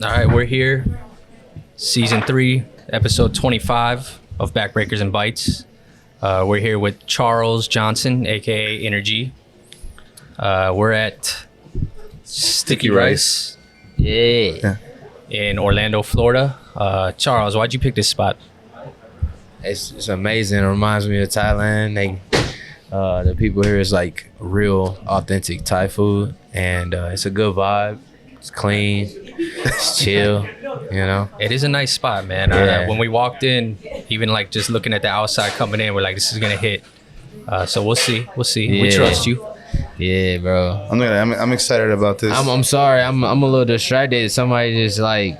All right, we're here. Season 3, episode 25 of Backbreakers and Bites. We're here with Charles Johnson, aka InnerG. We're at Sticky Rice. Yeah. In Orlando, Florida. Charles, why'd you pick this spot? It's amazing. It reminds me of Thailand. The people here is like real authentic Thai food, and it's a good vibe. It's clean. It's chill. You know. It is a nice spot, man. Yeah. When we walked in, even like just looking at the outside coming in, we're like, this is gonna hit. So we'll see. Yeah. We trust you. Yeah, bro. I'm excited about this. I'm sorry. I'm a little distracted. Somebody just like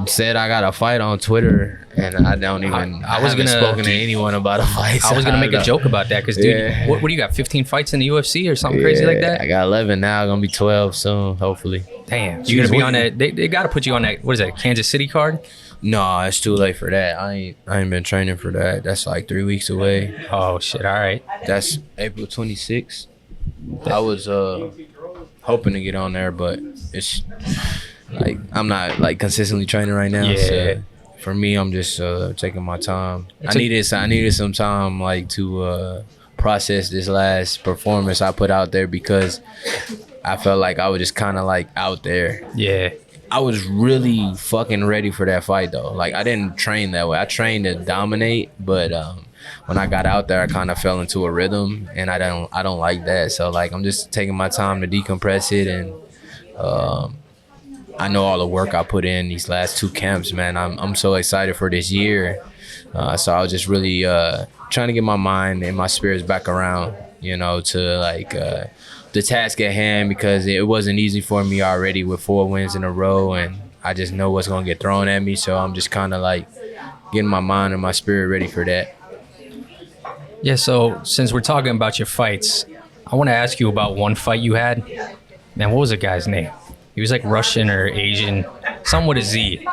said I got a fight on Twitter, and I don't even. I haven't spoken to anyone about a fight. I was gonna make a joke about that because, dude, Yeah. what do you got? 15 fights in the UFC or something crazy like that? I got 11 now. Gonna be 12 soon, hopefully. Damn, you're gonna be on that. They gotta put you on that. What is that? Kansas City card? No, it's too late for that. I ain't been training for that. That's like 3 weeks away. Oh shit! All right. That's April 26th. I was hoping to get on there, but it's like I'm not like consistently training right now. Yeah. So for me, I'm just taking my time. I needed some time like to process this last performance I put out there, because I felt like I was just kind of like out there. Yeah. I was really fucking ready for that fight though. Like I didn't train that way. I trained to dominate, but when I got out there, I kind of fell into a rhythm, and I don't like that. So like I'm just taking my time to decompress it, and I know all the work I put in these last 2 camps, man. I'm so excited for this year. So I was just really trying to get my mind and my spirits back around, you know, to like the task at hand, because it wasn't easy for me already with 4 wins in a row, and I just know what's gonna get thrown at me. So I'm just kind of like getting my mind and my spirit ready for that. Yeah. So since we're talking about your fights, I want to ask you about one fight you had. Man, what was the guy's name? He was like Russian or Asian, something with a Z.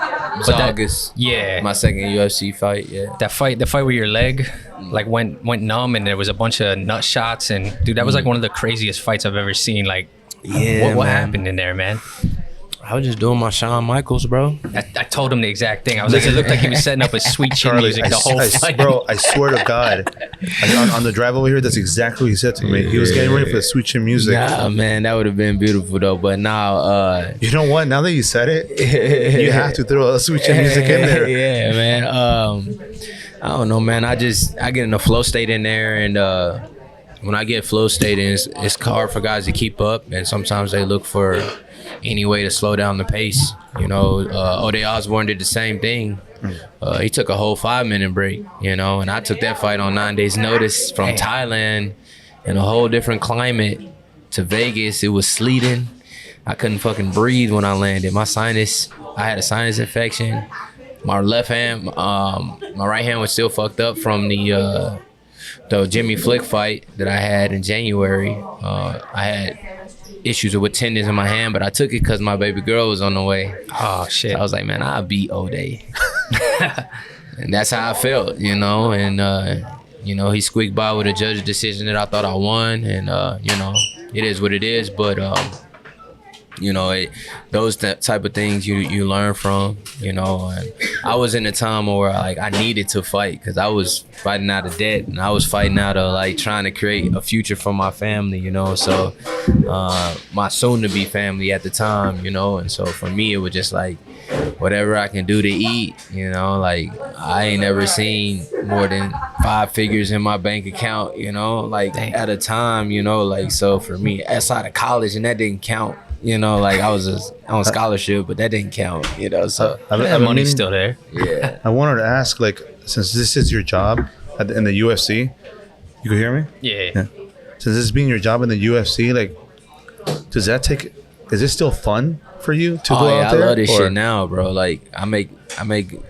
Dawkins. Yeah. My second UFC fight. Yeah. The fight where your leg like went numb, and there was a bunch of nut shots, and dude, that was like one of the craziest fights I've ever seen. Like, Yeah. what man. happened in there, man? I was just doing my Shawn Michaels, bro. I told him the exact thing. I was like, it looked like he was setting up a sweet chin Charlie, music the whole fight. bro, I swear to God, on the drive over here, that's exactly what he said to me. He was getting ready for the sweet chin music. Nah, man, that would have been beautiful though. But now, You know what? Now that you said it, you have to throw a sweet chin music in there. Yeah, man. I don't know, man. I get in the flow state in there, and when I get flow state in, it's hard for guys to keep up, and sometimes they look for any way to slow down the pace. You know, Ode Osborne did the same thing. He took a whole 5-minute break, you know, and I took that fight on 9 days notice from Thailand in a whole different climate to Vegas. It was sleeting. I couldn't fucking breathe when I landed. I had a sinus infection. My left hand, my right hand was still fucked up from the Jimmy Flick fight that I had in January. I had issues with tendons in my hand, but I took it because my baby girl was on the way. Oh shit! So I was like, man, I'll beat Ode. And that's how I felt, you know. And you know, he squeaked by with a judge's decision that I thought I won, and you know, it is what it is. But you know, those type of things you learn from, you know. And I was in a time where like I needed to fight, because I was fighting out of debt, and I was fighting out of like trying to create a future for my family, you know. So my soon-to-be family at the time, you know. And so for me, it was just like whatever I can do to eat, you know. Like I ain't never seen more than 5 figures in my bank account, you know, like at a time, you know. Like, so for me, outside of college, and that didn't count. You know, like I was on scholarship, but that didn't count, you know. So That money's still there. yeah. I wanted to ask, like, since this is your job in the UFC, you can hear me? Yeah. Since this is being your job in the UFC, like, is it still fun for you to go out there? I love this shit now, bro. Like I make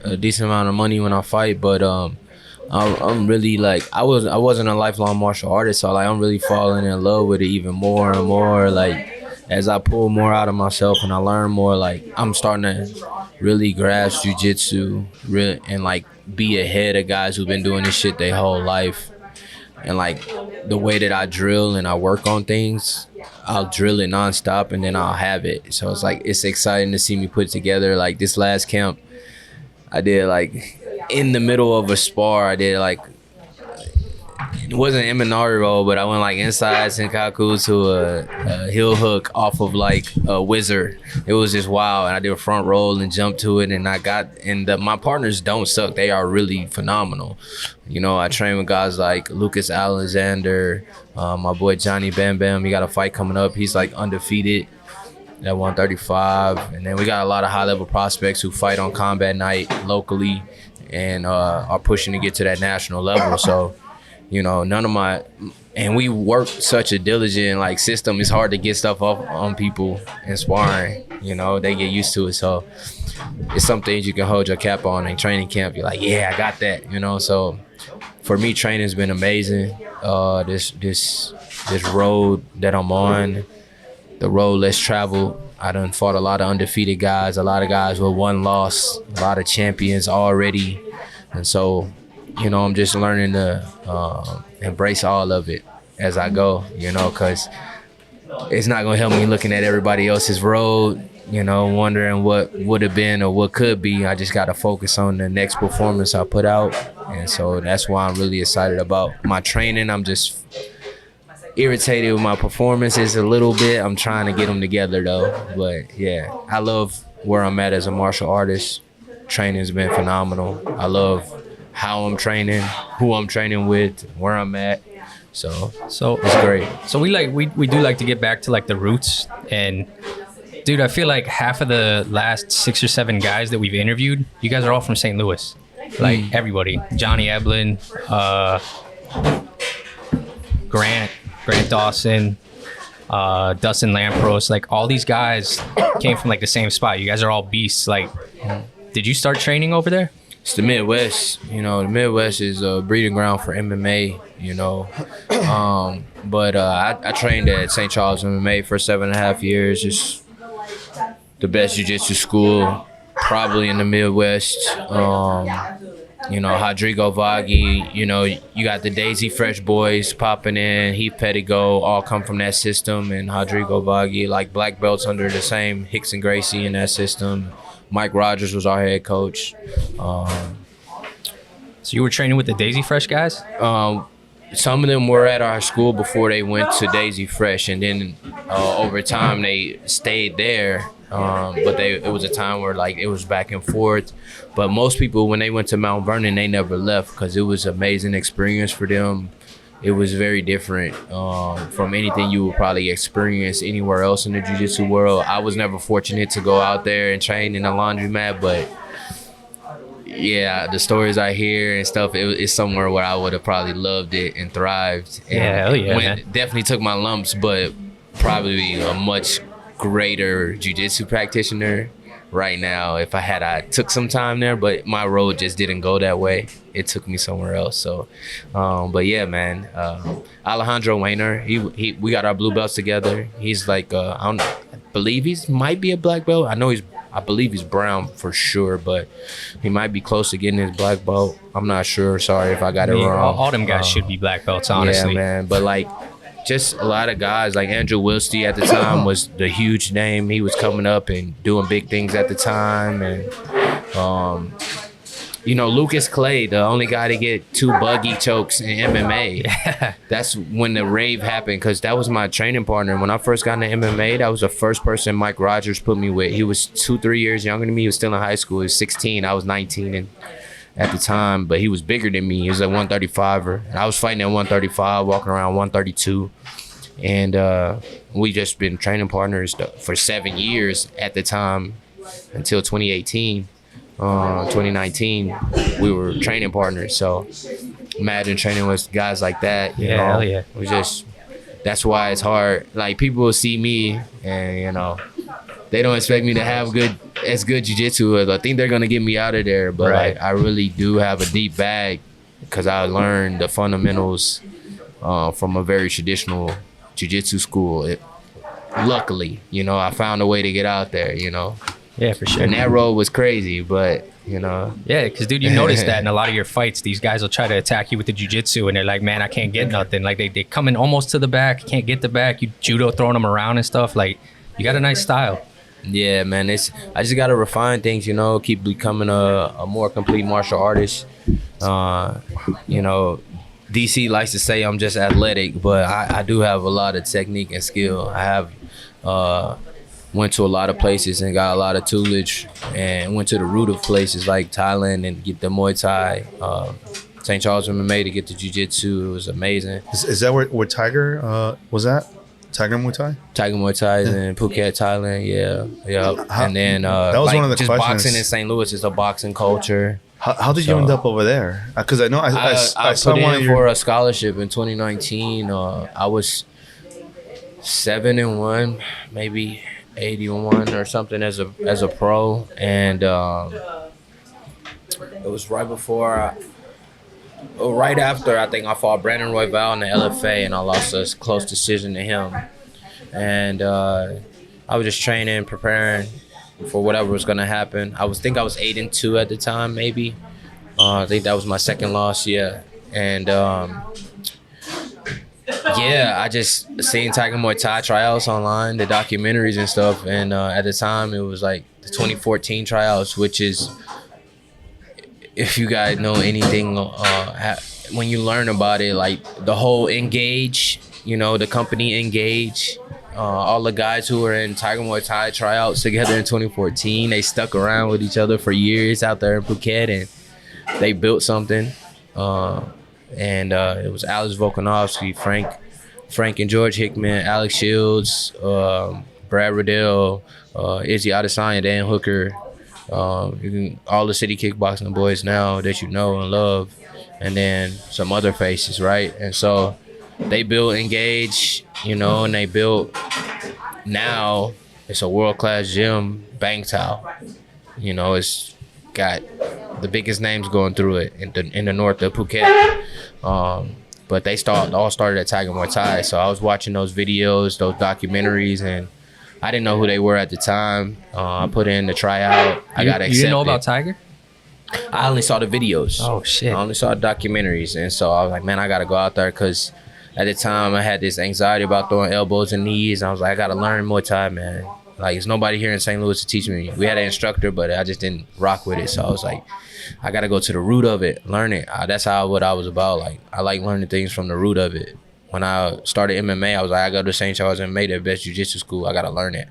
a decent amount of money when I fight, but I'm really like I wasn't a lifelong martial artist, so like I'm really falling in love with it even more and more. Like as I pull more out of myself and I learn more, like I'm starting to really grasp jiu-jitsu and like be ahead of guys who've been doing this shit their whole life. And like the way that I drill and I work on things, I'll drill it nonstop and then I'll have it. So it's like, it's exciting to see me put together. Like this last camp, I did like in the middle of a spar, I did like, it wasn't an Imanari roll, but I went like inside Senkaku to a heel hook off of like a wizard. It was just wild. And I did a front roll and jumped to it, and my partners don't suck. They are really phenomenal. You know, I train with guys like Lucas Alexander, my boy Johnny Bam Bam. He got a fight coming up. He's like undefeated at 135. And then we got a lot of high level prospects who fight on combat night locally and are pushing to get to that national level. So, you know, and we work such a diligent like system. It's hard to get stuff up on people in sparring. You know, they get used to it. So it's some things you can hold your cap on in training camp. You're like, yeah, I got that. You know, so for me, training's been amazing. This road that I'm on, the road less traveled. I done fought a lot of undefeated guys, a lot of guys with one loss, a lot of champions already, and so, you know, I'm just learning to embrace all of it as I go, you know, because it's not going to help me looking at everybody else's road, you know, wondering what would have been or what could be. I just got to focus on the next performance I put out. And so that's why I'm really excited about my training. I'm just irritated with my performances a little bit. I'm trying to get them together, though. But, yeah, I love where I'm at as a martial artist. Training's been phenomenal. I love how I'm training, who I'm training with, where I'm at. So it's great. So we do like to get back to like the roots. And dude, I feel like half of the last 6 or 7 guys that we've interviewed, you guys are all from St. Louis. Like everybody. Johnny Eblin, Grant Dawson, Dustin Lampros, like all these guys came from like the same spot. You guys are all beasts. Like, did you start training over there? It's the Midwest, you know. The Midwest is a breeding ground for MMA, you know. But I trained at St. Charles MMA for 7.5 years. Just the best jiu-jitsu school, probably in the Midwest. You know, Rodrigo Vaghi, you know, you got the Daisy Fresh boys popping in, Heath Pettigo, all come from that system. And Rodrigo Vaghi, like black belts under the same Hicks and Gracie in that system. Mike Rogers was our head coach. So you were training with the Daisy Fresh guys? Some of them were at our school before they went to Daisy Fresh, and then over time they stayed there. But it was a time where like it was back and forth. But most people, when they went to Mount Vernon, they never left because it was an amazing experience for them. It was very different from anything you would probably experience anywhere else in the jiu-jitsu world. I was never fortunate to go out there and train in a laundromat, but yeah, the stories I hear and stuff, it's somewhere where I would have probably loved it and thrived. And yeah, hell yeah, man. Definitely took my lumps, but probably a much greater jiu-jitsu practitioner right now if I took some time there, but my road just didn't go that way. It took me somewhere else. So but yeah, man, Alejandro Wayner, we got our blue belts together. He's like I believe he's might be a black belt. I believe he's brown for sure, but he might be close to getting his black belt. I'm not sure. Sorry if I got it wrong. All them guys should be black belts, honestly. Yeah, man. But like just a lot of guys, like Andrew Wilsty at the time was the huge name. He was coming up and doing big things at the time. And, you know, Lucas Clay, the only guy to get 2 buggy chokes in MMA. Yeah. That's when the rave happened, because that was my training partner. When I first got into MMA, that was the first person Mike Rogers put me with. He was 2-3 years younger than me. He was still in high school. He was 16. I was 19 at the time, but he was bigger than me. He was a 135er. And I was fighting at 135, walking around 132. And we just been training partners for 7 years at the time until 2018. 2019, we were training partners. So imagine training with guys like that. You know, hell yeah. That's why it's hard. Like, people will see me and, you know, they don't expect me to have good jiu-jitsu. I think they're going to get me out of there. But right. like, I really do have a deep bag because I learned the fundamentals from a very traditional jiu-jitsu school. Luckily, you know, I found a way to get out there, you know. Yeah, for sure. And that road was crazy, but you know. Yeah, because dude, you notice that in a lot of your fights, these guys will try to attack you with the jiu-jitsu, and they're like, man, I can't get nothing. Like they come in almost to the back, can't get the back. You judo throwing them around and stuff. Like you got a nice style. Yeah, man. I just gotta refine things, you know, keep becoming a more complete martial artist. You know, DC likes to say I'm just athletic, but I do have a lot of technique and skill. I have went to a lot of places and got a lot of toolage, and went to the root of places like Thailand and get the Muay Thai, St. Charles MMA to get the Jiu-Jitsu. It was amazing. Is that where Tiger was at? Tiger Muay Thai? Tiger Muay Thai is in Phuket, Thailand. Yeah. And then that was like one of the just questions. boxing in St. Louis is a boxing culture. How did you end up over there? Because I know I saw put one in of your... for a scholarship in 2019. I was 7-1, maybe 81 or something as a pro, and it was right before, right after I think I fought Brandon Royval in the LFA, and I lost a close decision to him. And I was just training, preparing for whatever was gonna happen. I was 8-2 at the time, maybe. I think that was my second loss, yeah. And I just seen Tiger Muay Thai tryouts online, the documentaries and stuff. And at the time, it was like the 2014 tryouts, which is, if you guys know anything, when you learn about it, like the whole Engage, you know, the company Engage, all the guys who were in Tiger Muay Thai tryouts together in 2014, they stuck around with each other for years out there in Phuket, and they built something. And it was Alex Volkanovski, Frank and George Hickman, Alex Shields, Brad Riddell, Izzy Adesanya, Dan Hooker, all the city kickboxing boys now that you know and love, and then some other faces, right? And so they built Engage, you know, and they built, now it's a world-class gym, Bangtao. You know, it's got the biggest names going through it in the north of Phuket. But they all started at Tiger Muay Thai. So I was watching those videos, those documentaries, and I didn't know who they were at the time. I put in the tryout. I got accepted. You didn't know about Tiger? I only saw the videos. Oh, shit. I only saw the documentaries. And so I was like, man, I got to go out there, because at the time I had this anxiety about throwing elbows and knees. And I was like, I got to learn Muay Thai, man. Like, there's nobody here in St. Louis to teach me. We had an instructor, but I just didn't rock with it. So I was like, I got to go to the root of it, learn it. That's what I was about. Like, I like learning things from the root of it. When I started MMA, I was like, I go to St. Charles MMA, the best jiu-jitsu school. I got to learn it.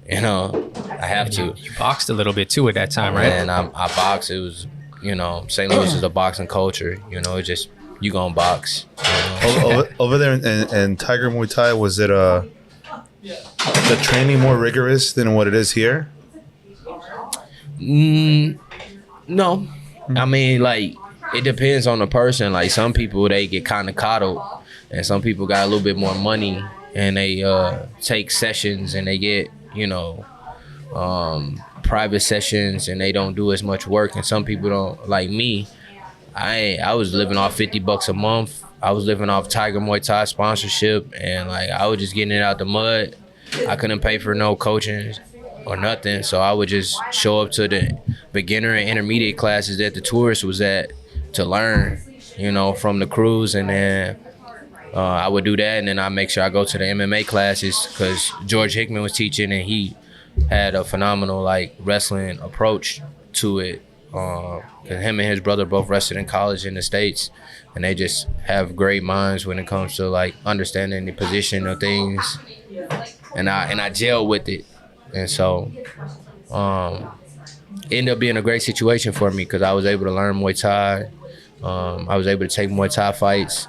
You know, I have to. You boxed a little bit too at that time, right? And I boxed. It was, you know, St. Louis is a boxing culture. You know, it's just, you gonna box. You know? over there in Tiger Muay Thai, was it the training more rigorous than what it is here? No. I mean, like, it depends on the person. Like, some people, they get kind of coddled, and some people got a little bit more money, and they take sessions, and they get, you know, private sessions, and they don't do as much work. And some people don't. Like me, I was living off $50 a month. I was living off Tiger Muay Thai sponsorship, and like, I was just getting it out the mud. I couldn't pay for no coaching or nothing, so I would just show up to the beginner and intermediate classes that the tourist was at to learn, you know, from the crews. And then I would do that, and then I make sure I go to the MMA classes, because George Hickman was teaching, and he had a phenomenal, like, wrestling approach to it. Cause him and his brother both wrestled in college in the States, and they just have great minds when it comes to, like, understanding the position of things. And I gel with it, and so it ended up being a great situation for me, because I was able to learn Muay Thai. I was able to take Muay Thai fights,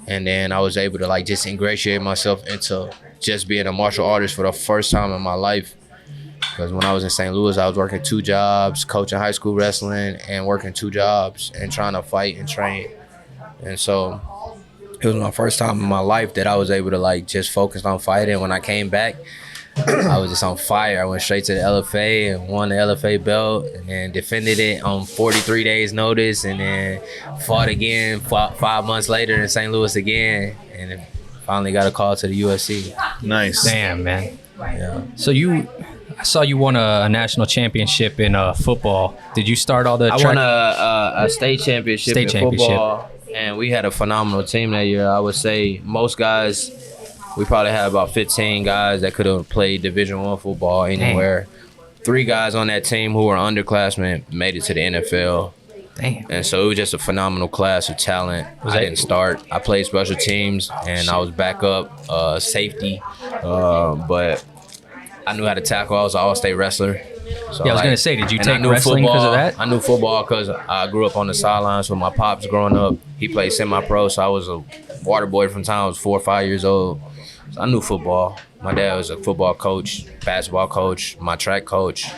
and then I was able to, like, just ingratiate myself into just being a martial artist for the first time in my life. Because when I was in St. Louis, I was working 2 jobs, coaching high school wrestling, and working 2 jobs and trying to fight and train. And so it was my first time in my life that I was able to, like, just focus on fighting. When I came back, I was just on fire. I went straight to the LFA and won the LFA belt, and then defended it on 43 days notice, and then fought again 5 months later in St. Louis again, and then finally got a call to the UFC. Nice. Damn, man. Yeah. So saw you won a national championship in football. Did you start all the I track? won a state championship in football, and we had a phenomenal team that year. I would say most guys, we probably had about 15 guys that could have played Division I football anywhere. Dang. 3 guys on that team who were underclassmen made it to the NFL. Damn. And so it was just a phenomenal class of talent. I didn't start. I played special teams, and I was backup safety. But I knew how to tackle. I was an all-state wrestler. So yeah, I was going to say, did you take wrestling because of that? I knew football because I grew up on the sidelines with my pops growing up. He played semi-pro, so I was a water boy from the time I was 4 or 5 years old. So I knew football. My dad was a football coach, basketball coach, my track coach.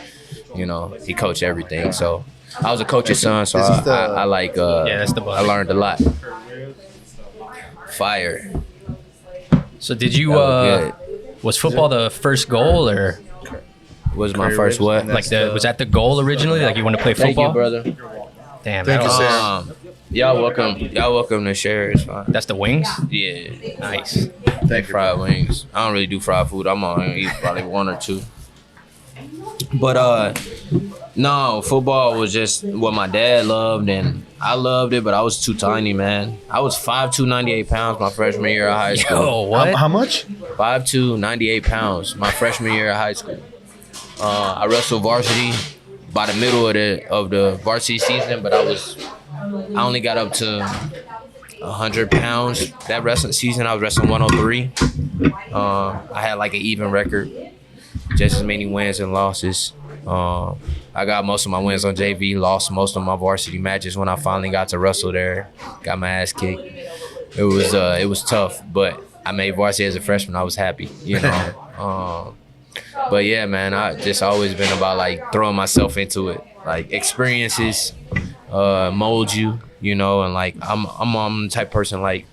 You know, he coached everything. So I was a coach's son, so that's the I learned a lot. Fire. So did you, was football the first goal or? Was my first what? Like was that the goal originally? Like you want to play football? Thank you, brother. Damn. Thank you, Sam. Y'all welcome to share. It's fine. That's the wings? Yeah. Nice. Thank fried wings. I don't really do fried food. I'm gonna eat probably 1 or 2. But no, football was just what my dad loved, and I loved it, but I was too tiny, man. I was 5'2", 98 pounds my freshman year of high school. Yo, what? How much? 5'2", 98 pounds my freshman year of high school. I wrestled varsity by the middle of the varsity season, but I only got up to 100 pounds. That wrestling season, I was wrestling 103. I had like an even record, just as many wins and losses. I got most of my wins on JV, lost most of my varsity matches when I finally got to wrestle there. Got my ass kicked. It was tough, but I made varsity as a freshman. I was happy, you know. But yeah, man, I just always been about like throwing myself into it. Like experiences mold you, you know, and like I'm the type of person like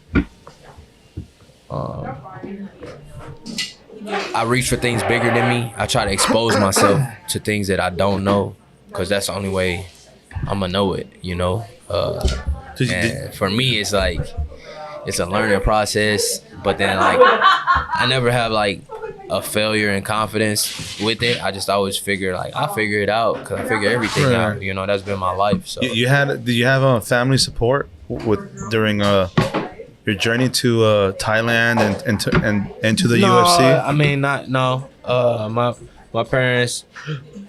I reach for things bigger than me. I try to expose myself to things that I don't know, because that's the only way I'm gonna know it, you know. And for me, it's like it's a learning process, but then like I never have like a failure in confidence with it. I just always figure like I'll figure it out, because I figure everything out. You know, that's been my life. So did you have family support during your journey to Thailand and to the UFC? I mean, my parents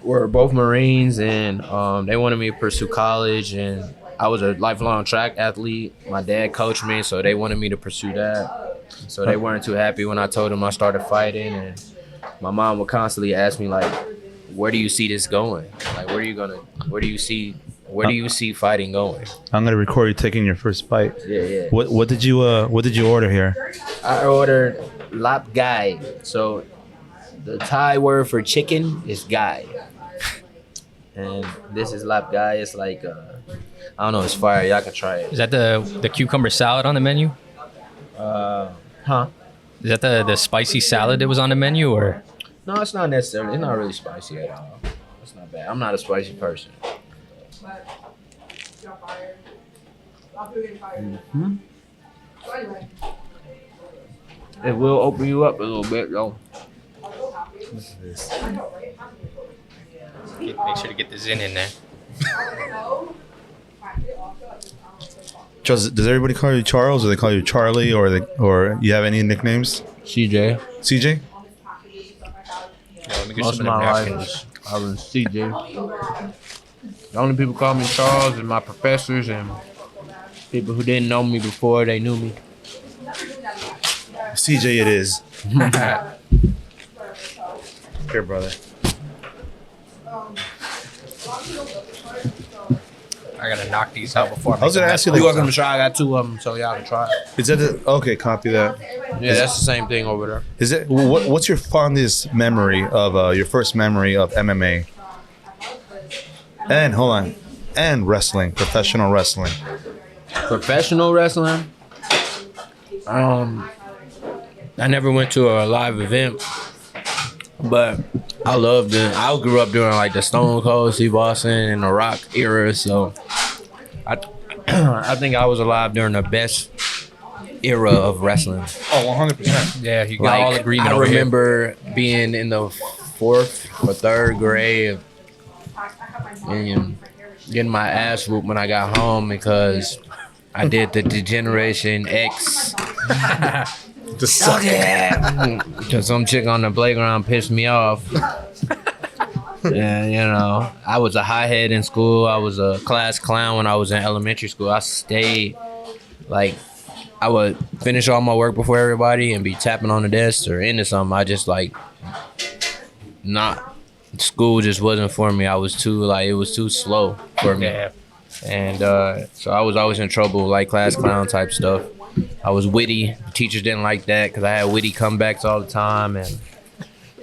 were both Marines, and they wanted me to pursue college, and I was a lifelong track athlete. My dad coached me, so they wanted me to pursue that. So they weren't too happy when I told them I started fighting, and my mom would constantly ask me like, where do you see this going? Like, where do you see fighting going? I'm gonna record you taking your first fight. Yeah. What did you order here? I ordered lap gai. So the Thai word for chicken is gai, and this is lap gai. It's like I don't know, it's fire. Y'all can try it. Is that the cucumber salad on the menu? Is that the spicy salad that was on the menu, or? No, it's not necessarily. It's not really spicy at all. It's not bad. I'm not a spicy person. Mm-hmm. It will open you up a little bit, though. Make sure to get the zin in there. Does everybody call you Charles, or they call you Charlie, or you have any nicknames? CJ. CJ? Most of my life I was CJ. The only people call me Charles are my professors and people who didn't know me before they knew me. CJ it is. Here, brother. I gotta knock these out before I was gonna ask you, You like, welcome to try. I got 2 of them, so y'all can try. is that okay? Copy that. Yeah, that's the same thing over there. Is it what's your fondest memory of your first memory of MMA? And hold on, and wrestling, professional wrestling. Professional wrestling? I never went to a live event, but I loved it. I grew up during like the Stone Cold, Steve Austin, and the Rock era, so I think I was alive during the best era of wrestling. Oh, 100%. Yeah, you got all agreement I over here. remember being in the 4th or 3rd grade, and getting my ass whooped when I got home because I did the Degeneration X. Just suck it. Because some chick on the playground pissed me off. And, you know, I was a hothead in school. I was a class clown when I was in elementary school. I stayed, like, I would finish all my work before everybody and be tapping on the desk or into something. I just, like, school just wasn't for me. I was too, like, it was too slow for me. Yeah. And so I was always in trouble, like class clown type stuff. I was witty. Teachers didn't like that because I had witty comebacks all the time. And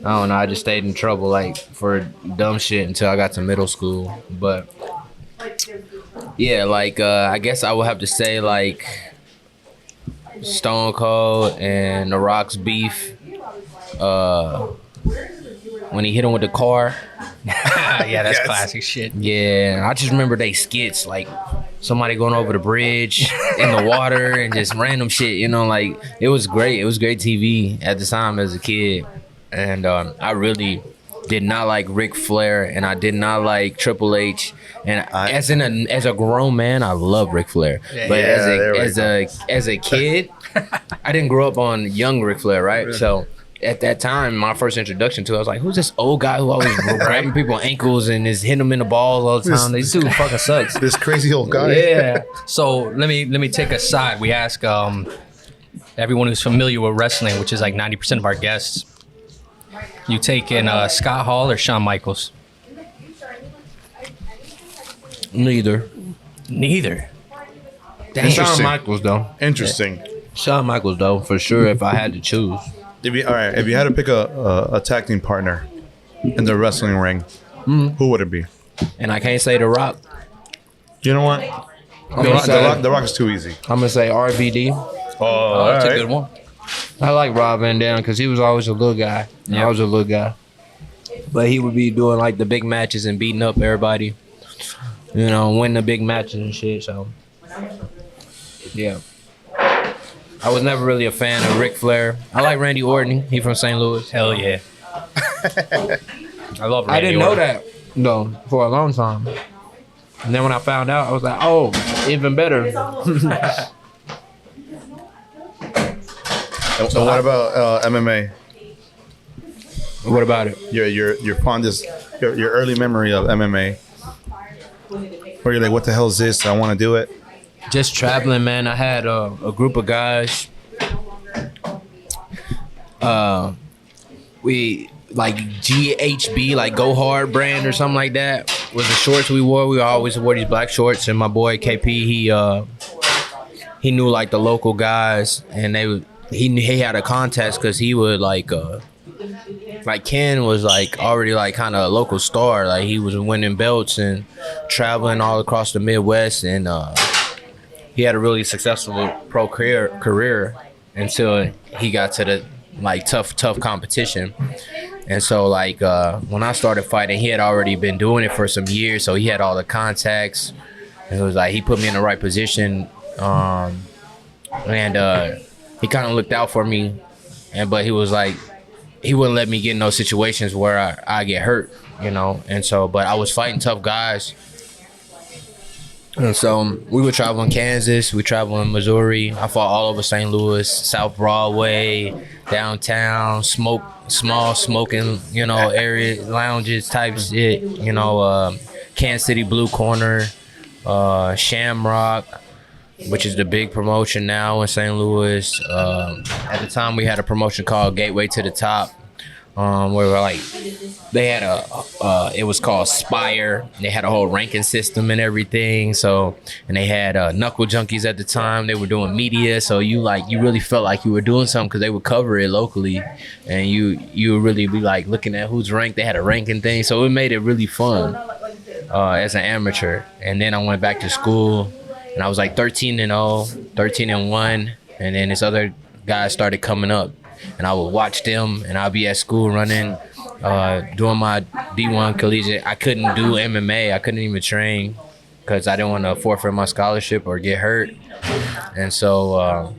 I don't know, I just stayed in trouble, like, for dumb shit until I got to middle school. But, yeah, like, I guess I would have to say, like, Stone Cold and The Rock's beef. When he hit him with the car. Yeah, that's Yes. classic shit. Yeah, I just remember they skits, like, somebody going over the bridge in the water and just random shit, you know, like, it was great. It was great TV at the time as a kid. And I really did not like Ric Flair, and I did not like Triple H. And as a grown man, I love Ric Flair. But as a kid, I didn't grow up on young Ric Flair, right? Really? So at that time, my first introduction to it, I was like, who's this old guy who always grabbing people's ankles and is hitting them in the balls all the time? This dude fucking sucks. This crazy old guy. Yeah. So let me take a side. We ask everyone who's familiar with wrestling, which is like 90% of our guests. You taking Scott Hall or Shawn Michaels? Neither. Neither. Shawn Interesting. Michaels, though. Interesting. Shawn Michaels, though, for sure, if I had to choose. If you had to pick a tag team partner in the wrestling ring, who would it be? And I can't say The Rock. You know what? The Rock is too easy. I'm going to say RVD. Oh, That's all a good one. I like Rob Van Dam because he was always a little guy. Yeah. I was a little guy. But he would be doing, like, the big matches and beating up everybody. You know, winning the big matches and shit, so. Yeah. I was never really a fan of Ric Flair. I like Randy Orton. He from St. Louis. Hell yeah. I love Randy I didn't know Orton. that, though, for a long time. And then when I found out, I was like, oh, even better. So what about MMA? What about it? Your fondest, your early memory of MMA, where you're like, what the hell is this? I want to do it. Just traveling, man. I had a group of guys. We like GHB, like Go Hard brand or something like that, was the shorts we wore. We always wore these black shorts, and my boy KP, he knew like the local guys, and he had a contest because he would like Ken was like already like kind of a local star. Like he was winning belts and traveling all across the Midwest, and he had a really successful pro career until he got to the like tough competition. And so like when I started fighting, he had already been doing it for some years, so he had all the contacts. And it was like he put me in the right position, and he kind of looked out for me, but he was like, he wouldn't let me get in those situations where I get hurt, you know. And so, but I was fighting tough guys. And so we would travel in Kansas, we travel in Missouri. I fought all over St. Louis, South Broadway, downtown, small smoking, you know, area, lounges type shit, you know, Kansas City Blue Corner, Shamrock, which is the big promotion now in St. Louis. At the time, we had a promotion called Gateway to the Top, where we're like, they had it was called Spire. They had a whole ranking system and everything. So, and they had Knuckle Junkies at the time. They were doing media, so you really felt like you were doing something because they would cover it locally, and you would really be like looking at who's ranked. They had a ranking thing, so it made it really fun as an amateur. And then I went back to school. And I was like 13-0, 13-1, and then this other guy started coming up, and I would watch them, and I'd be at school running, doing my D1 collegiate. I couldn't do MMA. I couldn't even train because I didn't want to forfeit my scholarship or get hurt. And so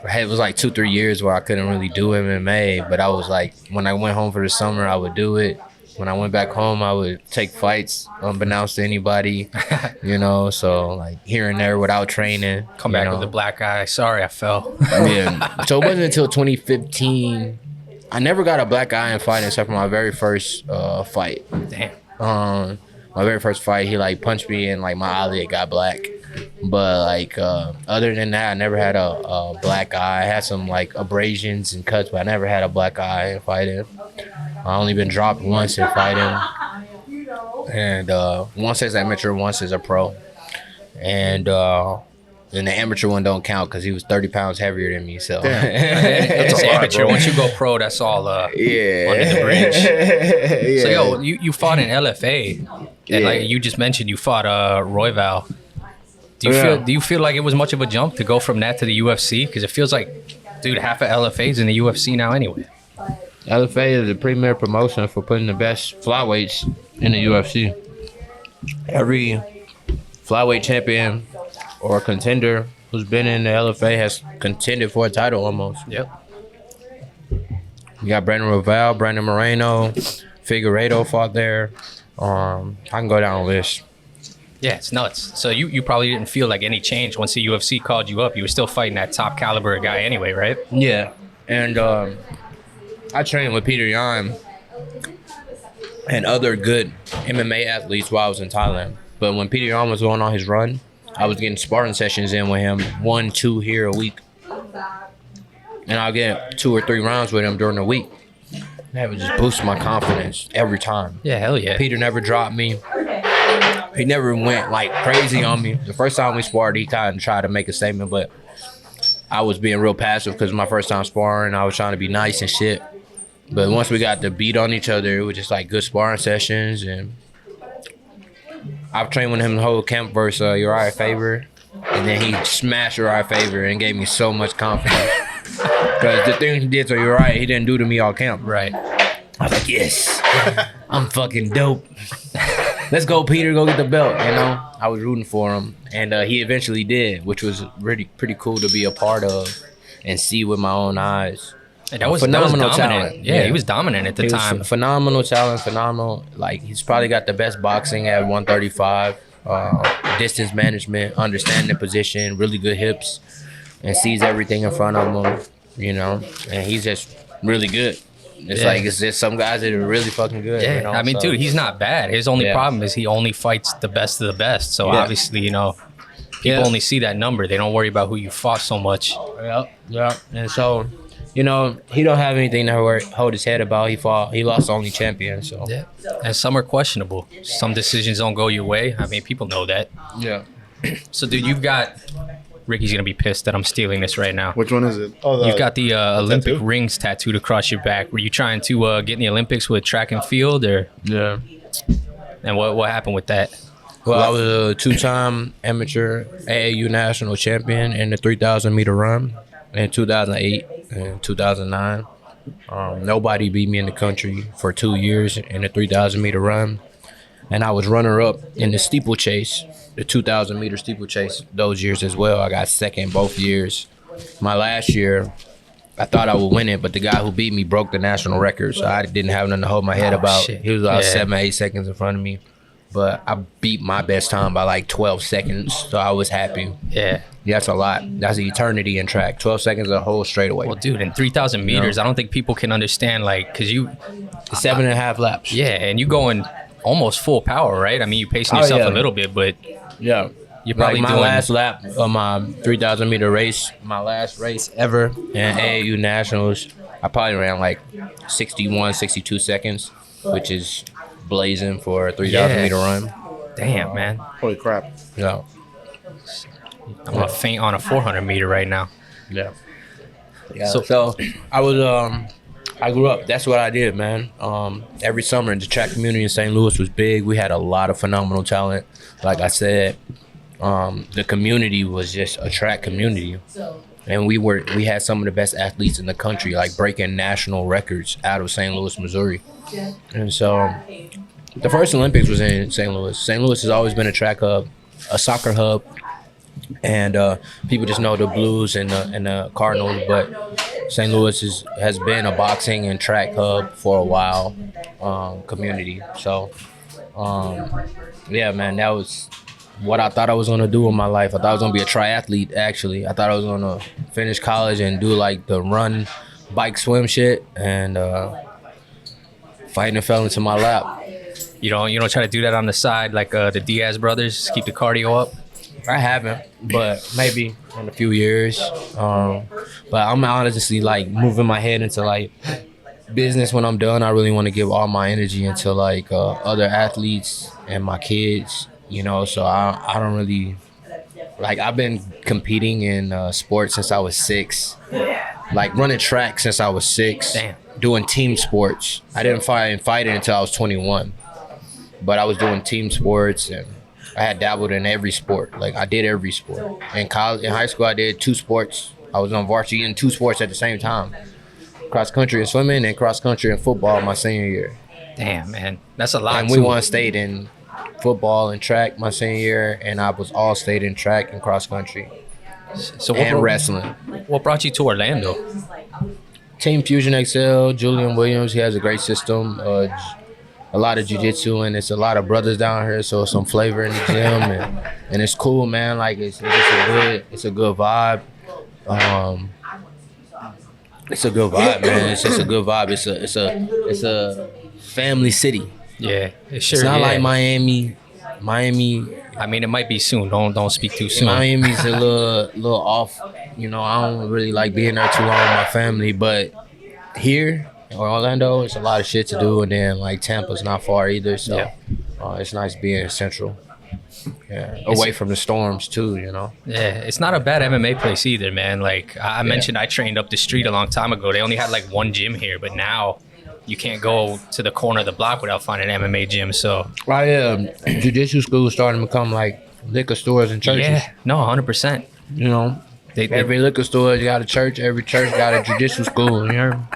it was like 2-3 years where I couldn't really do MMA, but I was like, when I went home for the summer, I would do it. When I went back home, I would take fights unbeknownst to anybody, you know, so like here and there without training. Come back with a black eye. Sorry, I fell. Yeah. So it wasn't until 2015. I never got a black eye in fighting except for my very first fight. Damn. My very first fight, he like punched me and like my eyelid got black. But like other than that, I never had a black eye. I had some like abrasions and cuts, but I never had a black eye in fighting. I only been dropped once in fighting, and once as amateur, once as a pro, and the amateur one don't count because he was 30 pounds heavier than me. So it's amateur. Once you go pro, that's all under the bridge. Yeah. So yo, you fought in LFA, and like you just mentioned, you fought Royval. Do you feel like it was much of a jump to go from that to the UFC? Because it feels like, dude, half of LFA is in the UFC now anyway. LFA is the premier promotion for putting the best flyweights in the UFC. Every flyweight champion or contender who's been in the LFA has contended for a title almost. Yep. You got Brandon Royval, Brandon Moreno, Figueiredo fought there. I can go down the list. Yeah, it's nuts. So you probably didn't feel like any change once the UFC called you up. You were still fighting that top caliber guy anyway, right? Yeah. And I trained with Peter Yan and other good MMA athletes while I was in Thailand. But when Peter Yan was going on his run, I was getting sparring sessions in with him, 1-2 here a week. And I'll get 2 or 3 rounds with him during the week. That would just boost my confidence every time. Yeah, hell yeah. Peter never dropped me. He never went like crazy on me. The first time we sparred, he kind of tried to make a statement, but I was being real passive because my first time sparring, I was trying to be nice and shit. But once we got to beat on each other, it was just like good sparring sessions. And I've trained with him the whole camp versus Uriah Faber. And then he smashed Uriah Faber and gave me so much confidence. Because the thing he did to Uriah, he didn't do to me all camp. Right. I was like, yes, I'm fucking dope. Let's go, Peter, go get the belt, you know? I was rooting for him. And he eventually did, which was really pretty cool to be a part of and see with my own eyes. And that was phenomenal talent. Yeah, he was dominant at the time. Phenomenal talent, phenomenal. Like, he's probably got the best boxing at 135. Distance management, understanding position, really good hips, and sees everything in front of him, you know? And he's just really good. It's like, it's just some guys that are really fucking good. Yeah, you know? I mean, dude, he's not bad. His only problem is he only fights the best of the best. So obviously, you know, people only see that number. They don't worry about who you fought so much. Yeah. And so, you know, he don't have anything to hold his head about. He lost only champion. So yeah, and some are questionable. Some decisions don't go your way. I mean, people know that. Yeah. So, dude, you've got. Ricky's gonna be pissed that I'm stealing this right now. Which one is it? Oh, you've got the Olympic tattoo? rings tattooed across your back. Were you trying to get in the Olympics with track and field, or? Yeah. And what happened with that? Well, I was a 2-time amateur AAU national champion in the 3,000 meter run in 2008 and 2009. Nobody beat me in the country for 2 years in the 3,000 meter run, and I was runner up in the steeplechase. The 2,000 meter steeplechase those years as well. I got second both years. My last year, I thought I would win it, but the guy who beat me broke the national record, so I didn't have nothing to hold my head about. Shit. He was about 7-8 seconds in front of me, but I beat my best time by like 12 seconds, so I was happy. Yeah. That's a lot. That's an eternity in track. 12 seconds a whole straightaway. Well, dude, in 3,000 meters, I don't think people can understand, like, because you... 7.5 laps. Yeah, and you going almost full power, right? I mean, you pacing yourself a little bit, but... Yeah. You're probably like my doing... last lap of my 3,000 meter race, my last race ever in AAU Nationals, I probably ran like 61, 62 seconds, which is blazing for a 3,000 meter run. Damn, man. Holy crap. Yeah. I'm gonna faint on a 400 meter right now. Yeah. So I was I grew up. That's what I did, man. Every summer, the track community in St. Louis was big. We had a lot of phenomenal talent. Like I said, the community was just a track community, and we had some of the best athletes in the country, like breaking national records out of St. Louis, Missouri. And so, the first Olympics was in St. Louis. St. Louis has always been a track hub, a soccer hub, And people just know the Blues and the Cardinals, but St. Louis has been a boxing and track hub for a while, community. So, yeah, man, that was what I thought I was gonna do in my life. I thought I was gonna be a triathlete. Actually, I thought I was gonna finish college and do like the run, bike, swim shit, and fighting fell into my lap. You don't try to do that on the side like the Diaz brothers, just keep the cardio up. I haven't, but maybe in a few years. But I'm honestly like moving my head into like business when I'm done. I really want to give all my energy into like other athletes and my kids, you know. So I don't really like. I've been competing in sports since I was 6, like running track since I was 6. Damn. Doing team sports. I didn't fight it until I was 21, but I was doing team sports and I had dabbled in every sport. Like I did every sport. In high school, I did 2 sports. I was on varsity in 2 sports at the same time: cross country and swimming, and cross country and football my senior year. Damn, man, that's a lot. And we won state in football and track my senior year, and I was all state in track and cross country. So and wrestling. What brought you to Orlando? Team Fusion Xcel, Julian Williams. He has a great system. A lot of jiu-jitsu, and it's a lot of brothers down here, so some flavor in the gym, and it's cool, man. Like it's a good vibe. It's a good vibe, man. It's just a good vibe. It's a family city. Yeah, sure. It's not like Miami. I mean, it might be soon. Don't speak too soon. Miami's a little off. You know, I don't really like being there too long with my family, but here in Orlando, it's a lot of shit to do, and then like Tampa's not far either, so Yeah. It's nice being central. Yeah, away from the storms too, you know. Yeah, it's not a bad MMA place either, man. Like I mentioned, I trained up the street a long time ago. They only had like one gym here, but now you can't go to the corner of the block without finding an MMA gym. So Jiu-jitsu schools starting to become like liquor stores and churches. yeah, no, 100%. You know, every liquor store got a church. Every church got a jiu-jitsu school. You know?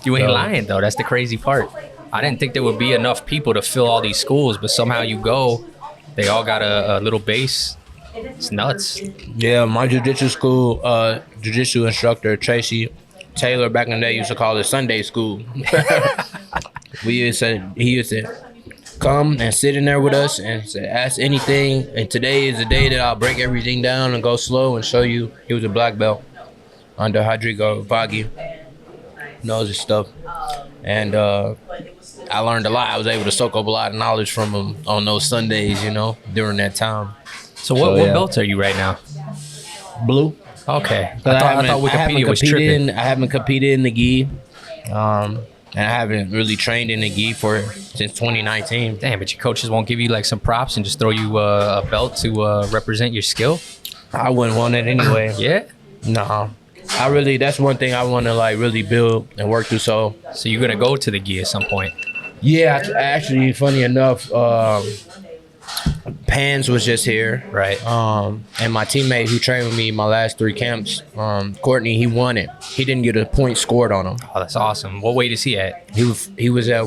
You ain't lying though. That's the crazy part. I didn't think there would be enough people to fill all these schools, but somehow you go, they all got a little base. It's nuts. Yeah, my jiu-jitsu school, jiu-jitsu instructor Tracy Taylor back in the day used to call it Sunday school. He used to come and sit in there with us and say, ask anything. And today is the day that I'll break everything down and go slow and show you. He was a black belt under Rodrigo Vaghi. Knows his stuff. And I learned a lot. I was able to soak up a lot of knowledge from him on those Sundays, you know, during that time. So what belts are you right now? Blue. Okay. I thought Wikipedia was tripping. I haven't competed in the gi. And I haven't really trained in the gi since 2019. Damn, but your coaches won't give you like some props and just throw you a belt to represent your skill? I wouldn't want it anyway. Yeah? No. That's one thing I want to like really build and work through. So you're going to go to the gi at some point? Yeah, actually, funny enough, Pans was just here. Right. And my teammate who trained with me my last 3 camps, Courtney, he won it. He didn't get a point scored on him. Oh, that's awesome. What weight is he at? He was at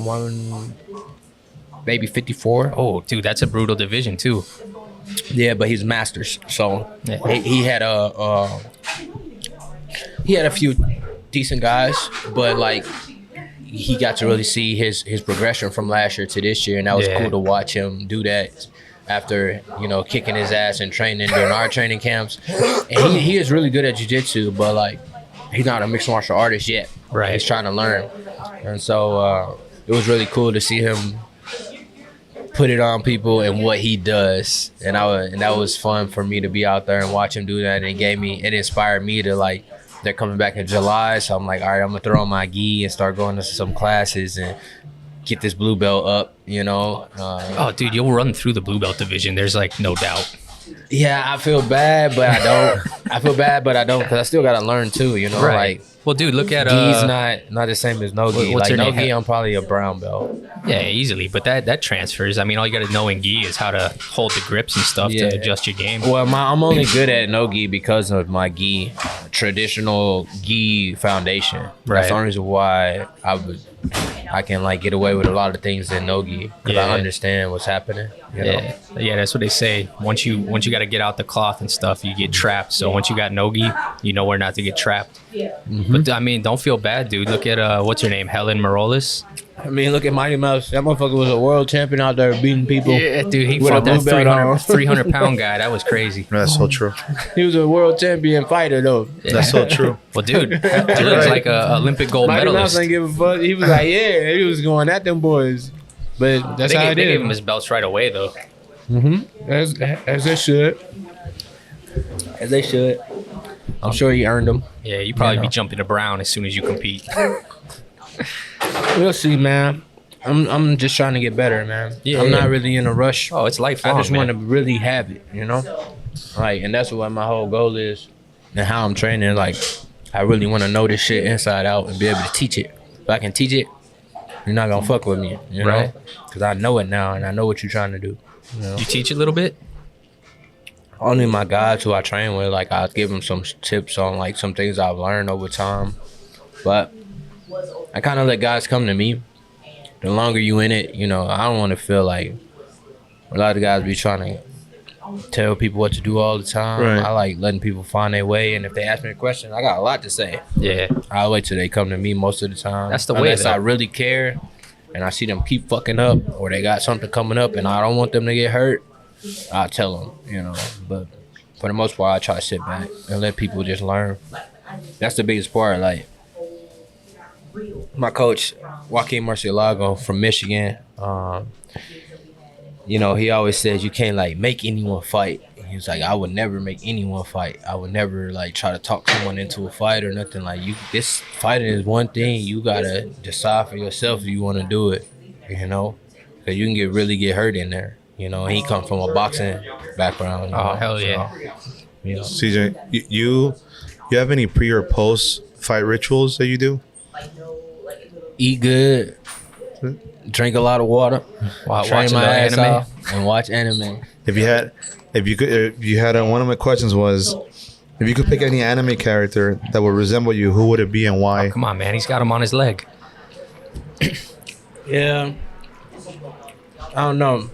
maybe 54. Oh, dude, that's a brutal division too. Yeah, but he's masters. So Yeah. he had a few decent guys, but like he got to really see his progression from last year to this year, and that was cool to watch him do that after, you know, kicking his ass and training during our training camps. And he is really good at jiu-jitsu, but like he's not a mixed martial artist yet. Right. He's trying to learn. And so it was really cool to see him put it on people and what he does. And that was fun for me to be out there and watch him do that. And it inspired me to like, they're coming back in July, so I'm like, all right, I'm gonna throw on my gi and start going to some classes and get this blue belt up, you know. Oh, dude, you'll run through the blue belt division. There's like no doubt. Yeah, I feel bad, but I don't. Because I still gotta learn too, you know. Right. Like, well, dude, look at gi's not the same as no gi. what's Like your no name? gi, I'm probably a brown belt. Yeah, easily, but that transfers. I mean, all you got to know in gi is how to hold the grips and stuff to adjust your game. Well, I'm only good at no gi because of my gi, traditional gi foundation. Right. That's the only reason why I can like get away with a lot of things in nogi because I understand what's happening. You know? Yeah, that's what they say. Once you got to get out the cloth and stuff, you get trapped. So once you got nogi, you know where not to get trapped. But I mean, don't feel bad, dude. Look at what's her name, Helen Morales. I mean, look at Mighty Mouse. That motherfucker was a world champion out there beating people. Yeah, dude, he with fought a that blue belt 300 pound guy. That was crazy. That's so true. He was a world champion fighter though. That's so true. Well, dude looks like a Olympic gold Mighty Mouse medalist. ain't give a fuck. He was like, yeah, he was going at them boys. But that's how They it gave is. him his belts right away, though. As they should. As they should. I'm sure he earned them. Yeah, you probably be jumping to brown as soon as you compete. We'll see, man. I'm just trying to get better, man. Yeah, I'm yeah. not really in a rush. Oh, it's lifelong, I just man. want to really have it, you know? Like, and that's what my whole goal is. And how I'm training, like, I really want to know this shit inside out and be able to teach it. If I can teach it, you're not going to fuck with me, you know? Right. Because I know it now and I know what you're trying to do. You know? You teach a little bit? Only my guys who I train with, like, I'll give them some tips on, like, some things I've learned over time. But I kind of let guys come to me. The longer you in it, you know, I don't want to feel like a lot of guys be trying to tell people what to do all the time. Right. I like letting people find their way, and if they ask me a question, I got a lot to say. Yeah. I'll wait till they come to me most of the time. That's the way, Unless though. I really care and I see them keep fucking up or they got something coming up and I don't want them to get hurt, I'll tell them, you know. But for the most part, I try to sit back and let people just learn. That's the biggest part. Like, my coach, Joaquin Murcielago from Michigan, you know, he always says you can't like make anyone fight. He was like, I would never make anyone fight. I would never like try to talk someone into a fight or nothing. Like, you, this fighting is one thing. You gotta decide for yourself if you want to do it, you know, because you can really get hurt in there. You know, he come from a boxing background. You Oh, know, hell yeah. You know. CJ, you have any pre or post fight rituals that you do? Eat good, drink a lot of water, Watch train my ass anime. off, and watch anime. If you had one of my questions was, if you could pick any anime character that would resemble you, who would it be and why? Come on, man. He's got him on his leg. Yeah, I don't know.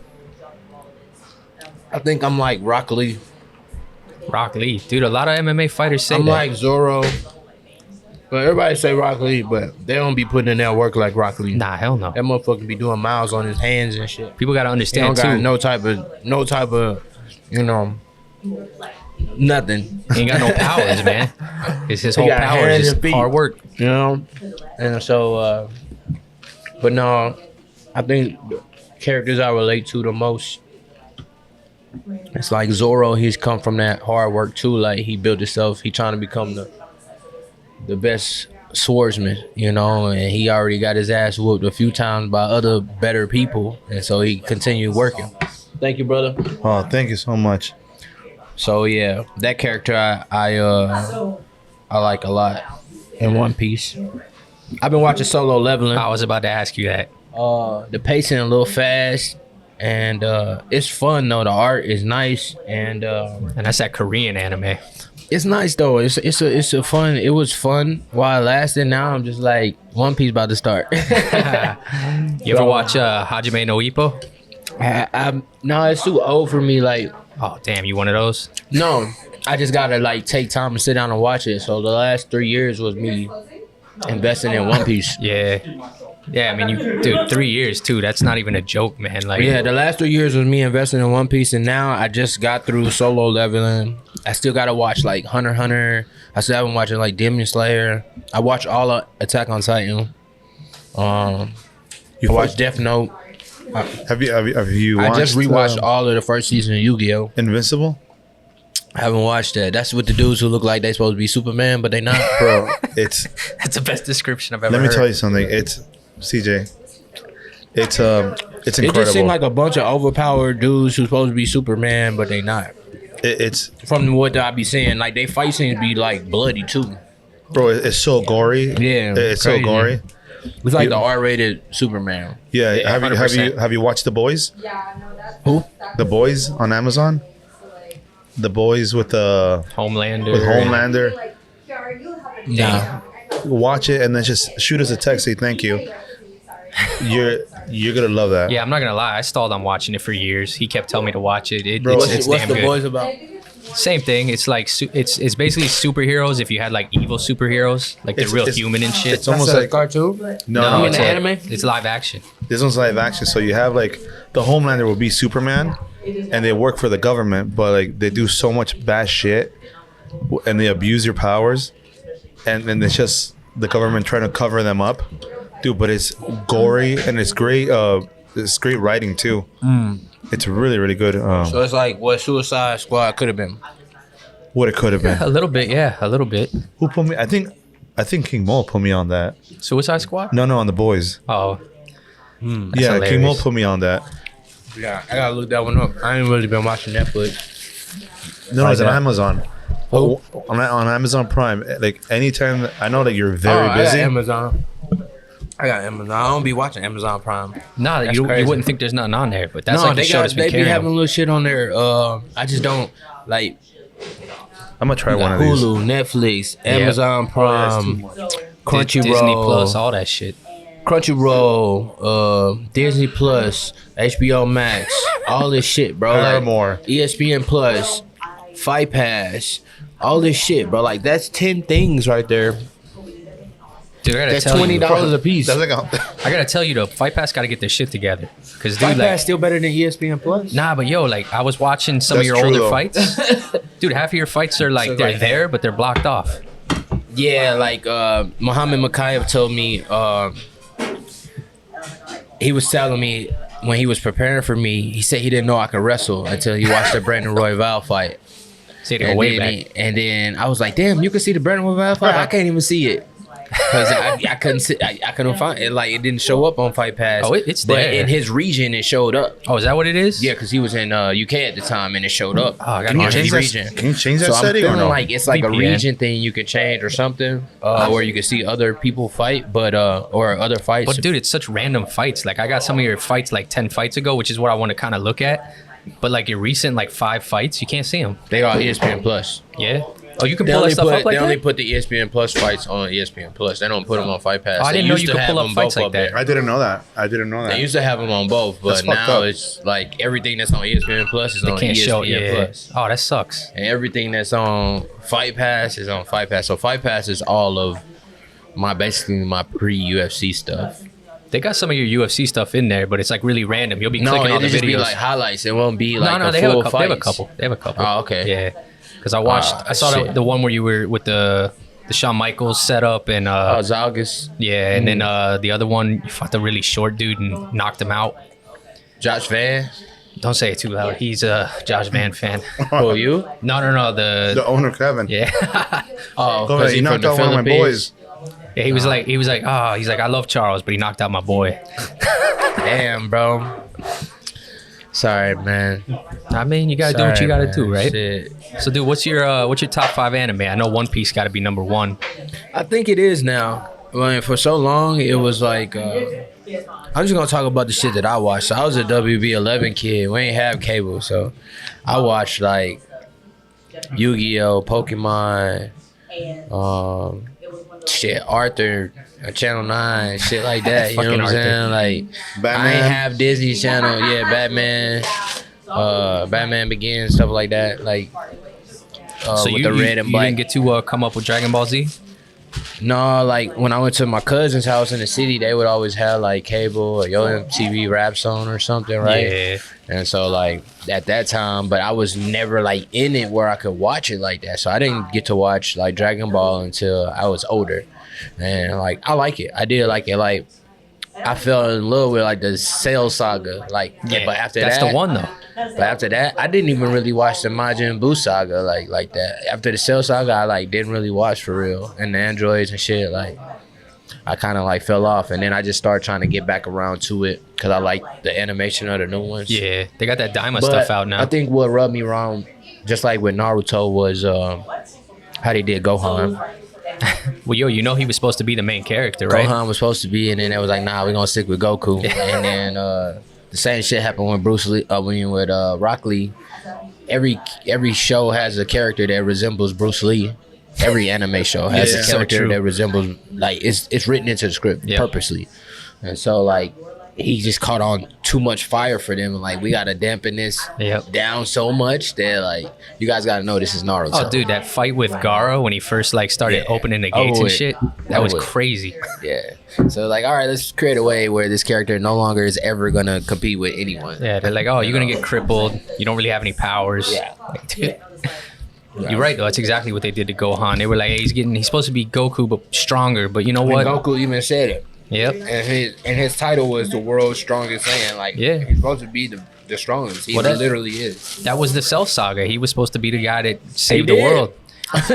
I think I'm like Rock Lee. Rock Lee. Dude, a lot of MMA fighters say I'm that. like Zorro. But everybody say Rock Lee, but they don't be putting in that work like Rock Lee. Nah, hell no. That motherfucker be doing miles on his hands and shit. People got to He understand, don't got too. no type of, you know, nothing. He ain't got no powers, man. It's his whole got power hands is just and feet. hard work. You know? And so, but no, I think the characters I relate to the most, it's like Zorro, he's come from that hard work too. Like, he built himself, he trying to become the best swordsman, you know, and he already got his ass whooped a few times by other better people. And so he continued working. Thank you, brother. Oh, thank you so much. So yeah, that character I like a lot in One Piece. I've been watching Solo Leveling. I was about to ask you that. The pacing a little fast, and it's fun though. The art is nice, and And that's that Korean anime. it's nice though. It's a fun. It was fun while it lasted. Now I'm just like, One Piece about to start. You ever watch Hajime no Ippo? No, it's too old for me. Like, Oh, damn, you one of those? no, I just gotta like take time and sit down and watch it. So the last 3 years was me investing in One Piece. Yeah. Yeah, I mean, dude, 3 years, too. That's not even a joke, man. Like, Yeah, the last 3 years was me investing in One Piece, and now I just got through Solo Leveling. I still gotta watch like Hunter x Hunter. I still haven't watched like Demon Slayer. I watched all of Attack on Titan. I watched Death Note. Have you watched I just rewatched all of the first season of Yu-Gi-Oh. Invincible? I haven't watched that. That's with the dudes who look like they supposed to be Superman, but they not. Bro, it's that's the best description I've ever let heard. me tell you something. It's CJ. It's It incredible. just seemed like a bunch of overpowered dudes who's supposed to be Superman, but they not. It's From what I be seeing, like they fight scenes be like bloody too. bro, it's so gory. Yeah, It's crazy. so gory. It's like You- the R-rated Superman. Yeah, Yeah, have 100%. you watched The Boys? Who? The Boys on Amazon? The Boys with Homelander. Homelander. Nah. Watch it and then just shoot us a text, say thank you. you're gonna love that. Yeah, I'm not gonna lie. I stalled on watching it for years. He kept telling me to watch it. Bro, It's What's damn the good. boys about? Same thing. It's like it's basically superheroes. If you had like evil superheroes, like they're real human and shit. It's almost like cartoon. no, it's an a- anime? It's live action. this one's live action. So you have like the Homelander will be Superman, and they work for the government, but like they do so much bad shit, and they abuse your powers, and it's just the government trying to cover them up, dude. But it's gory and it's great. It's great writing too. It's really really good. So it's like what Suicide Squad could have been. What it could have been. A little bit, yeah, a little bit. Who put me? I think King Mo put me on that. Suicide Squad. No, on the boys. Oh, Yeah, hilarious. King Mo put me on that. Yeah, I gotta look that one up. I ain't really been watching Netflix. No, it's on that? Amazon. Who? On Amazon Prime. Like anytime, I know that you're very I busy. got Amazon. I don't be watching Amazon Prime. nah, That's you crazy. wouldn't think there's nothing on there, but that's like the they show that's been be carrying having them. little shit on there. I just don't like I'm gonna try one of these. Hulu, Netflix, Amazon Prime, Crunchyroll, Disney Plus, all that shit. Crunchyroll, Disney Plus, HBO Max, all this shit, bro. Paramore. Like ESPN Plus, Fight Pass, all this shit, bro. Like that's 10 things right there. Dude, I gotta That's tell you, $20 a piece. That's like I gotta tell you, though, Fight Pass gotta get their shit together. Cause dude, Fight like, Pass still better than ESPN Plus. nah, but yo, like, I was watching some That's of your true, older though. fights. Dude, half of your fights are like So, they're like- there, but they're blocked off. Yeah, like Muhammad Makayev told me he was telling me when he was preparing for me, he said he didn't know I could wrestle until he watched the Brandon Royval fight. See, they go way back. And then I was like, damn, you can see the Brandon Royval fight? I can't even see it. Because I couldn't see, I couldn't find it. Like, it didn't show up on Fight Pass. Oh, it's but there. in his region, it showed up. Oh, is that what it is? Yeah, because he was in UK at the time, and it showed up. Oh, I gotta Can you on change his that? region. Can you change that So I'm setting or feeling no? like it's like a VPN. region thing you could change or something, where you can see other people fight, but or other fights. But dude, it's such random fights. Like I got some of your fights like 10 fights ago, which is what I want to kind of look at. But like your recent like 5 fights, you can't see them. They are ESPN Plus. Yeah. Oh, you can They pull that only stuff put up like they only that. put the ESPN Plus fights on ESPN Plus. They don't put them on Fight Pass. Oh, I They didn't know used you to could have pull up them fights both like up there. that. I didn't know that. I didn't know They that. used to have them on both, but That's fucked now up. it's like everything that's on ESPN Plus is They on can't ESPN show. Yeah. Plus, Oh, that sucks. and everything that's on Fight Pass is on Fight Pass. So Fight Pass is all of basically my pre-UFC stuff. They got some of your UFC stuff in there, but it's like really random. You'll be No, clicking all it'll the just be videos. like highlights. It won't be like no, a they have full a couple. They have a fights. couple. They have a couple. Oh, okay. Yeah. Because I watched. I saw shit. the one where you were with the Shawn Michaels setup and Zalgis, yeah, and then the other one you fought the really short dude and knocked him out. Josh Van. Don't say it too loud. He's a Josh Van fan. Who are you? No. The owner Kevin. Yeah. Oh, Go ahead. because He he's from knocked the out one of my Philippines. boys. Yeah, he was like, oh, he's like, I love Charles, but he knocked out my boy. Damn, bro. Sorry, man. I mean, you gotta do what you gotta do, right? Shit. So, dude, what's your top 5 anime? I know One Piece got to be number 1. I think it is now. I mean, for so long, it was like. I'm just gonna talk about the shit that I watched. So I was a WB11 kid. We ain't have cable, so I watched like Yu-Gi-Oh, Pokemon, shit, Arthur, Channel 9, shit like that. You know Fucking what I'm Arthur. saying? Like, I Batman. ain't have Disney Channel. Yeah, Batman, Batman Begins, stuff like that. Like, So with you, the red and you black. didn't get to come up with Dragon Ball Z? No, like when I went to my cousin's house in the city, they would always have like cable or Yo MTV Rap Zone or something, right? Yeah. And so like at that time, but I was never like in it where I could watch it like that. So I didn't get to watch like Dragon Ball until I was older. And like I like it. I did like it. Like I fell in love with like the Cell saga. Like Yeah, but after that's that, the one though. But after that, I didn't even really watch the Majin Buu saga like that. After the Cell saga, I like didn't really watch for real. And the androids and shit, like I kind of like fell off. And then I just started trying to get back around to it because I like the animation of the new ones. Yeah, they got that Daima But stuff out now. I think what rubbed me wrong, just like with Naruto, was how they did Gohan. Well, yo, you know he was supposed to be the main character, right? Gohan was supposed to be, and then it was like, nah, we're gonna stick with Goku. And then the same shit happened with Bruce Lee. With Rock Lee. Every show has a character that resembles Bruce Lee. Every anime show has Yeah. a So character true. that resembles, like it's written into the script Yep. purposely. And so like he just caught on too much fire for them. Like we gotta dampen this down so much that like you guys gotta know this is Naruto. Oh, dude, that fight with Gaara when he first like started opening the gates and shit, that was crazy. Yeah. So like, all right, let's create a way where this character no longer is ever gonna compete with anyone. Yeah, they're like, oh, you're gonna get crippled. You don't really have any powers. Yeah. Like, dude. You're right though. That's exactly what they did to Gohan. They were like, hey, he's supposed to be Goku but stronger. But you know what? And Goku even said it. Yep. And his title was the world's strongest Saiyan. Like, he's supposed to be the strongest. He literally is. That was the Cell Saga. He was supposed to be the guy that saved the world.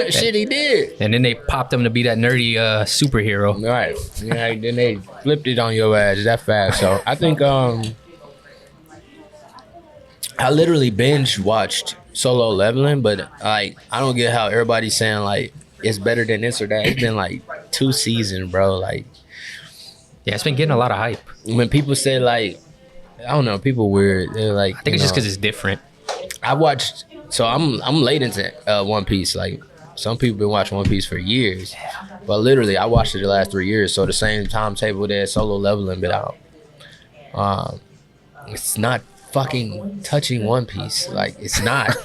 Shit, he did. And then they popped him to be that nerdy superhero. Right. Yeah. Then they flipped it on your ass that fast. So I think I literally binge watched Solo Leveling, but like I don't get how everybody's saying like it's better than this or that. It's been like 2 seasons, bro. Like. Yeah, it's been getting a lot of hype. When people say like, I don't know, people weird. They're like, I think it's just because it's different. I watched, so I'm late into One Piece. Like some people been watching One Piece for years, but literally I watched it the last 3 years. So the same timetable that Solo Leveling been out. It's not fucking touching One Piece. Like it's not.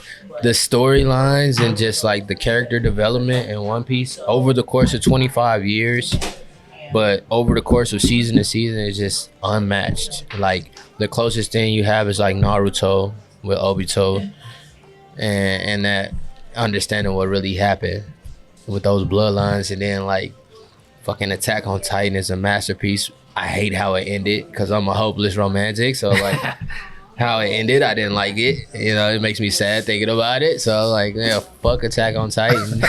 The storylines and just like the character development in One Piece over the course of 25 years. But over the course of season to season, it's just unmatched. Like the closest thing you have is like Naruto with Obito, and that understanding what really happened with those bloodlines, and then like fucking Attack on Titan is a masterpiece. I hate how it ended because I'm a hopeless romantic, so like how it ended, I didn't like it. You know, it makes me sad thinking about it. So like, yeah, fuck Attack on Titan.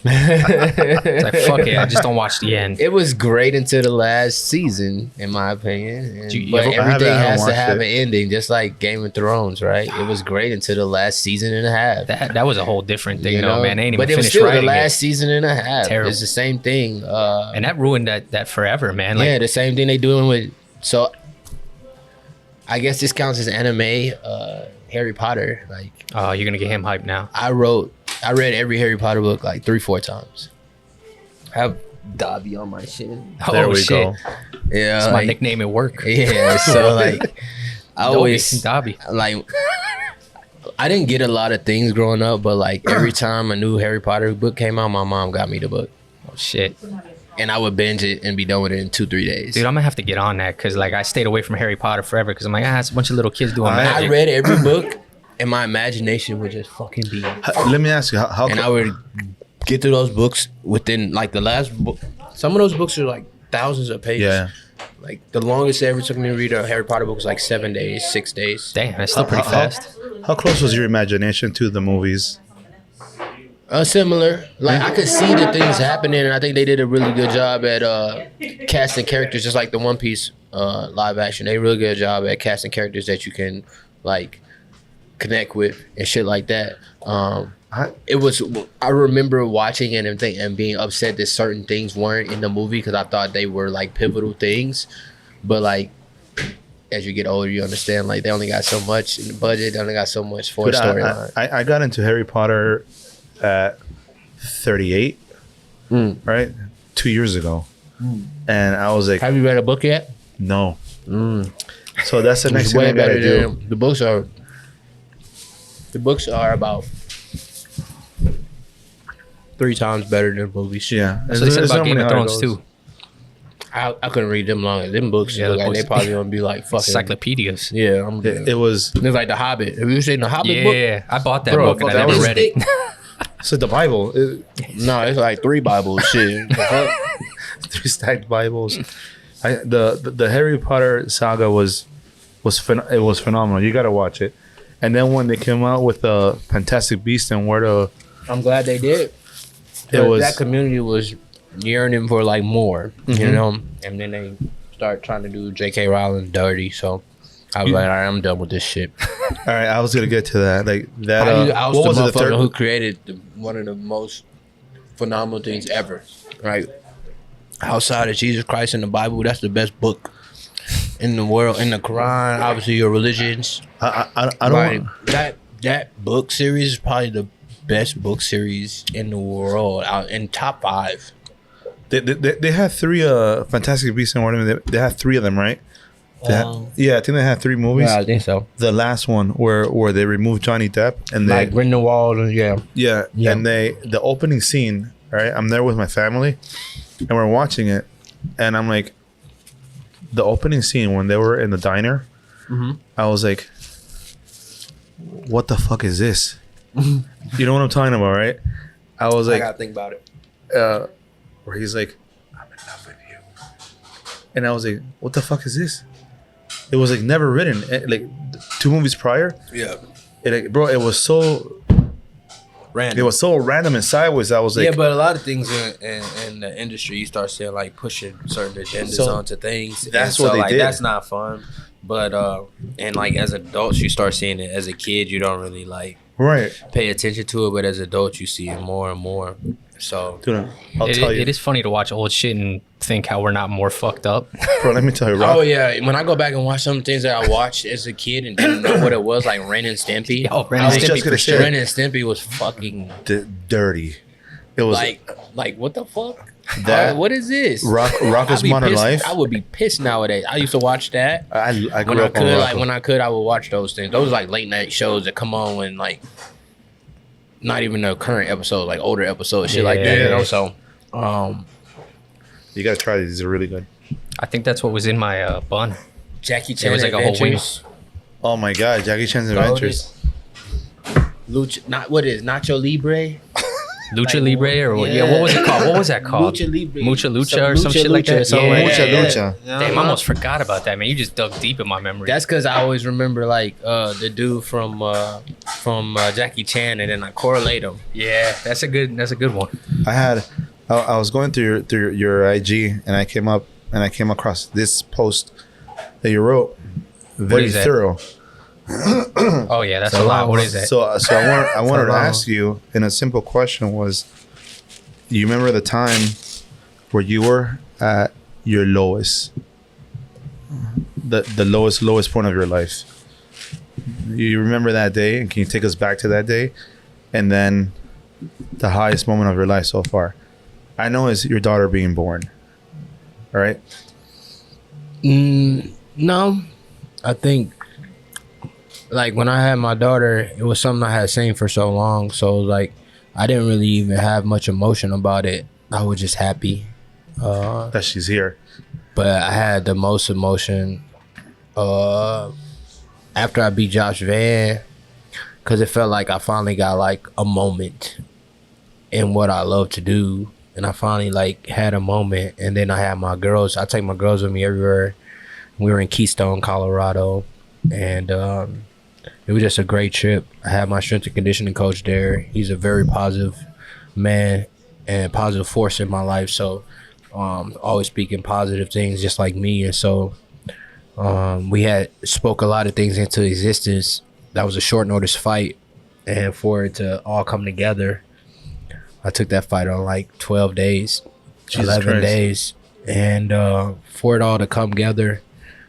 It's like, fuck it, I just don't watch the end. It was great until the last season, in my opinion. But everything has to have an ending, just like Game of Thrones, right? It was great until the last season and a half. That was a whole different thing, though, man. They ain't even but it was finished still the writing last it. season and a half. Terrible. It's the same thing. And that ruined that forever, man. Like, yeah, the same thing they doing with. So, I guess this counts as anime. Harry Potter, like. Oh, you're gonna get him hyped now. I read every Harry Potter book like 3-4 times. I have Dobby on my shit. There we go. Yeah, that's my nickname at work. Yeah, so like I always Dobby. Like I didn't get a lot of things growing up, but like every time a new Harry Potter book came out, my mom got me the book. Oh shit. And I would binge it and be done with it in 2-3 days. Dude, I'm gonna have to get on that because like I stayed away from Harry Potter forever because I'm like, it's a bunch of little kids doing magic. I read every book and my imagination would just fucking be. Let me ask you, how and I would get through those books within like the last book. Some of those books are like thousands of pages. Yeah. Like the longest it ever took me to read a Harry Potter book was like 7 days, 6 days. Damn, that's still pretty fast. How close was your imagination to the movies? Similar. Like I could see the things happening, and I think they did a really good job at casting characters, just like the One Piece live action. They did a really good job at casting characters that you can like connect with and shit like that. I remember watching it and being upset that certain things weren't in the movie because I thought they were like pivotal things, but like as you get older, you understand like they only got so much in the budget, they only got so much for a storyline. I got into Harry Potter at 38, right? 2 years ago, and I was like, "Have you read a book yet?" No. So that's the next thing I gotta do. The books are about 3 times better than movies. Yeah, That's what they said about Game of Thrones too. I couldn't read them long. Them books, yeah, like, they probably gonna be like fucking encyclopedias. Yeah, it was. It's like The Hobbit. Have you seen The Hobbit book? Yeah, I bought that book and I never read it. So the Bible. No, it's like 3 Bibles. Shit, 3 stacked Bibles. The Harry Potter saga was phenomenal. You gotta watch it. And then when they came out with the Fantastic Beasts and where the, I'm glad they did. That community was yearning for like more, you know. And then they start trying to do J.K. Rowling dirty. So I was like, all right, I'm done with this shit. All right, I was gonna get to that. Like that. I was the motherfucker who created one of the most phenomenal things ever. Right, outside of Jesus Christ and the Bible, that's the best book in the world. In the Quran, obviously your religions. I don't. That book series is probably the best book series in the world. In top 5. They had 3 Fantastic Beasts and Wonderland. They had 3 of them, right? Yeah, I think they had 3 movies. Yeah, I think so. The last one where they removed Johnny Depp and Like Grindelwald, and yeah. and the opening scene, right? I'm there with my family, and we're watching it, and I'm like, the opening scene when they were in the diner, I was like, what the fuck is this? You know what I'm talking about, right? I was like, I gotta think about it. where he's like, I'm in love with you, and I was like, what the fuck is this? It was like never written. Like 2 movies prior. Yeah. It was so Random. It was so random and sideways. I was like, yeah, but a lot of things in the industry, you start seeing like pushing certain agendas onto things. That's and what they like, did. That's not fun. But and like as adults, you start seeing it. As a kid, you don't really like right, pay attention to it, but as adults, you see it more and more. So, dude, I'll tell you, It is funny to watch old shit and think how we're not more fucked up. bro. Let me tell you, Rock. oh yeah, when I go back and watch some things that I watched as a kid and didn't know what it was, like Ren and Stimpy. Oh, Ren I and was just Stimpy gonna for say- sure. Ren and Stimpy was fucking Dirty. It was like what the fuck? That- what is this? Rocko's I'd be Modern pissed- Life. I would be pissed nowadays. I used to watch that. I When grew I up could, on like Rocko. when I could, I would watch those things. Those like late night shows that come on when like not even the current episode, like older episodes, shit like that. You know, so You gotta try these. These are really good. I think that's what was in my bun. Jackie Chan was like a whole Adventures, Oh my god, Jackie Chan's Adventures. Nacho Libre, Lucha Libre or what? Yeah, what was it called? What was that called? Lucha Libre. Mucha Lucha Some or some shit like that. something Yeah, like Mucha that. Lucha. Damn, I almost forgot about that, man. You just dug deep in my memory. That's because I always remember like the dude from Jackie Chan, and then I correlate him. yeah, that's a good one. I was going through your IG and I came across this post that you wrote. Very is that? thorough. Oh yeah, that's a lot. What is that? So I wanted to ask you, and a simple question was, you remember the time where you were at your lowest, the lowest point of your life? You remember that day, and can you take us back to that day, and then the highest moment of your life so far? I know it's your daughter being born. All right. No, I think like when I had my daughter, it was something I had seen for so long. So like I didn't really even have much emotion about it. I was just happy. That she's here. But I had the most emotion after I beat Josh Van, because it felt like I finally got like a moment in what I love to do. And I finally like had a moment, and then I had my girls. I take my girls with me everywhere. We were in Keystone, Colorado, and it was just a great trip. I had my strength and conditioning coach there. He's a very positive man and positive force in my life. So always speaking positive things, just like me. And so we had spoke a lot of things into existence. That was a short notice fight, and for it to all come together, I took that fight on like 12 days, Jesus 11 Christ. days. And for it all to come together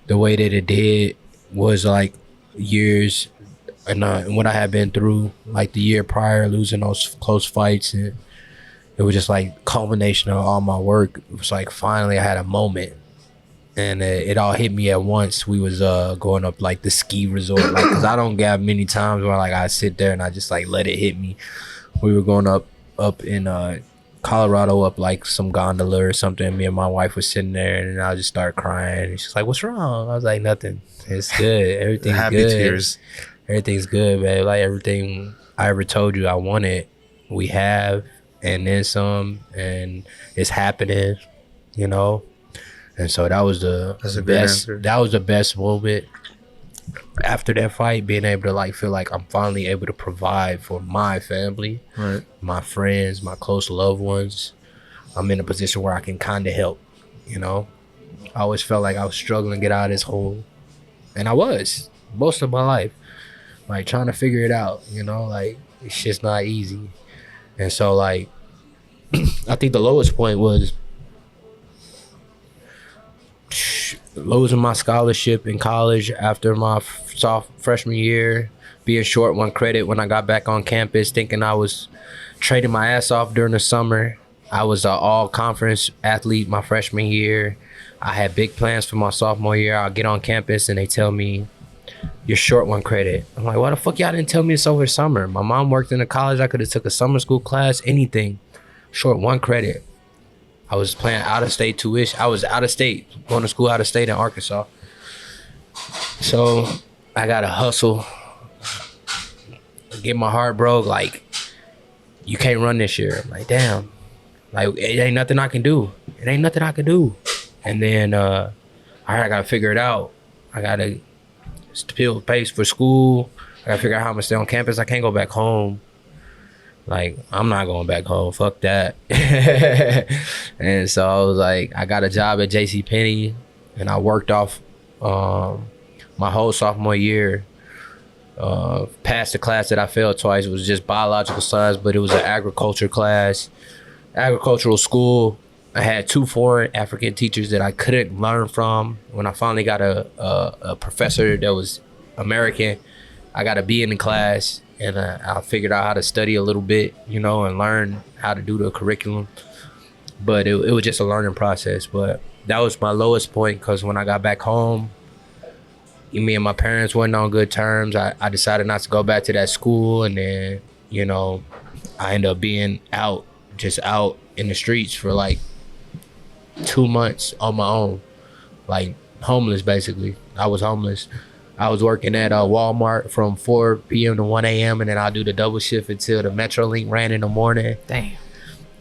the way that it did was like years and what I had been through, like the year prior, losing those close fights. And it was just like culmination of all my work. It was like finally I had a moment. And it all hit me at once. We was going up like the ski resort, like, cause I don't get many times where like I sit there and I just like let it hit me. We were going up in Colorado, up like some gondola or something. Me and my wife was sitting there, and I just started crying. And she's like, "What's wrong?" I was like, "Nothing. It's good. Everything's Happy good. tears. Everything's good, babe. Like everything I ever told you I wanted, we have, and then some, and it's happening. You know." And so that was That's a the great best. answer. That was the best moment. After that fight, being able to like feel like I'm finally able to provide for my family, Right. my friends, my close loved ones. I'm in a position where I can kind of help, you know. I always felt like I was struggling to get out of this hole, and I was most of my life, like trying to figure it out, you know. Like it's just not easy. And so like I think the lowest point was losing my scholarship in college after my freshman year, being short one credit when I got back on campus, thinking I was trading my ass off during the summer, I was an all-conference athlete my freshman year. I had big plans for my sophomore year. I'll get on campus and they tell me, you're short 1 credit. I'm like, why the fuck y'all didn't tell me this over the summer? My mom worked in a college. I could have took a summer school class, anything. Short 1 credit. I was playing out-of-state tuition. I was out of state, going to school out of state in Arkansas. So I got to hustle, get my heart broke. Like, you can't run this year. I'm like, damn. Like, it ain't nothing I can do. It ain't nothing I can do. And then I got to figure it out. I got to still pace for school. I got to figure out how I'm going to stay on campus. I can't go back home. Like, I'm not going back home. Fuck that. And so I was like, I got a job at JCPenney, and I worked off my whole sophomore year. Passed the class that I failed twice. It was just biological science, but it was an agriculture class, agricultural school. I had 2 foreign African teachers that I couldn't learn from. When I finally got a professor that was American, I got a B in the class, and I figured out how to study a little bit, you know, and learn how to do the curriculum. But it was just a learning process. But that was my lowest point, because when I got back home, me and my parents weren't on good terms. I decided not to go back to that school, and then, you know, I ended up being just out in the streets for like 2 months on my own, like homeless basically. I was homeless. I was working at Walmart from 4 p.m. to 1 a.m. and then I'll do the double shift until the Metrolink ran in the morning. Damn.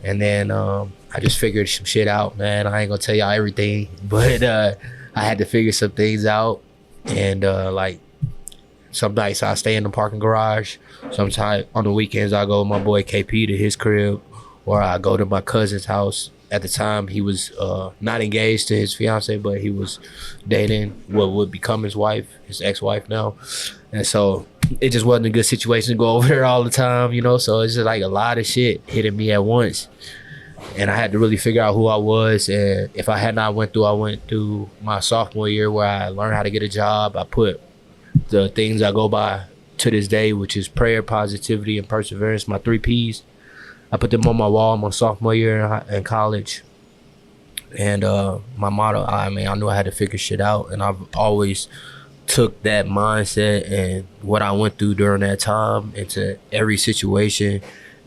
And then I just figured some shit out, man. I ain't gonna tell y'all everything, but I had to figure some things out. And like, some nights I stay in the parking garage. Sometimes on the weekends I go with my boy KP to his crib, or I go to my cousin's house. At the time, he was not engaged to his fiance, but he was dating what would become his wife, his ex-wife now. And so it just wasn't a good situation to go over there all the time, you know? So it's just like a lot of shit hitting me at once. And I had to really figure out who I was. And if I had not went through my sophomore year where I learned how to get a job. I put the things I go by to this day, which is prayer, positivity, and perseverance, my 3 Ps. I put them on my wall my sophomore year in college. And my motto, I knew I had to figure shit out. And I've always took that mindset and what I went through during that time into every situation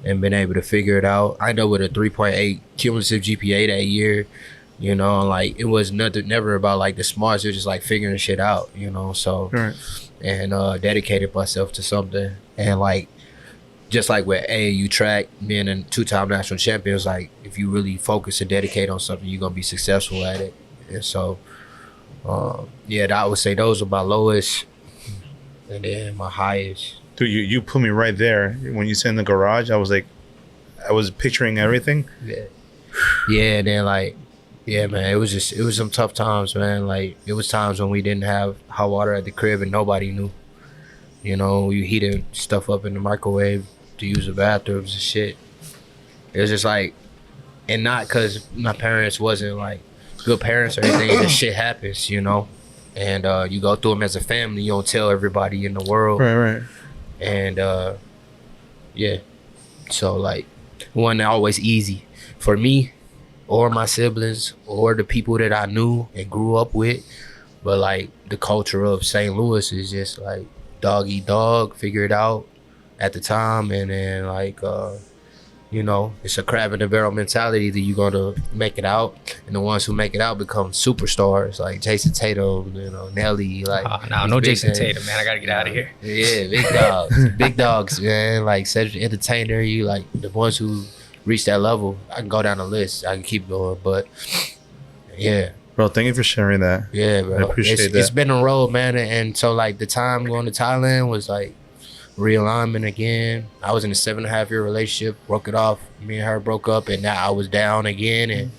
and been able to figure it out. I ended up with a 3.8 cumulative GPA that year. You know, like, it was never about like the smarts. It was just like figuring shit out, you know. So, Right. And dedicated myself to something. And like, just like with AAU track, being a 2-time national champion, it's like, if you really focus and dedicate on something, you're going to be successful at it. And so, yeah, I would say those are my lowest, and then my highest. Dude, you put me right there. When you said in the garage, I was picturing everything. Yeah. Yeah, and then like, yeah, man, it was some tough times, man. Like, it was times when we didn't have hot water at the crib and nobody knew. You know, you heated stuff up in the microwave to use the bathrooms and shit. It was just like, and not because my parents wasn't like good parents or anything, this shit happens, you know? And you go through them as a family, you don't tell everybody in the world. Right. And yeah, so like, it wasn't always easy for me or my siblings or the people that I knew and grew up with. But like, the culture of St. Louis is just like dog eat dog, figure it out at the time. And then like, you know, it's a crab in the barrel mentality that you're gonna make it out, and the ones who make it out become superstars, like Jason Tatum, you know, Nelly. Like, no Jason Tatum, man. I gotta get out of here. Yeah, big dogs, big dogs, man. Like Cedric the Entertainer, you like the ones who reach that level. I can go down the list. I can keep going, but yeah. Bro, thank you for sharing that. Yeah, bro. I appreciate that. It's been a road, man. And so like, the time going to Thailand was like realignment again. I was in a 7.5-year relationship, broke it off. Me and her broke up, and now I was down again, and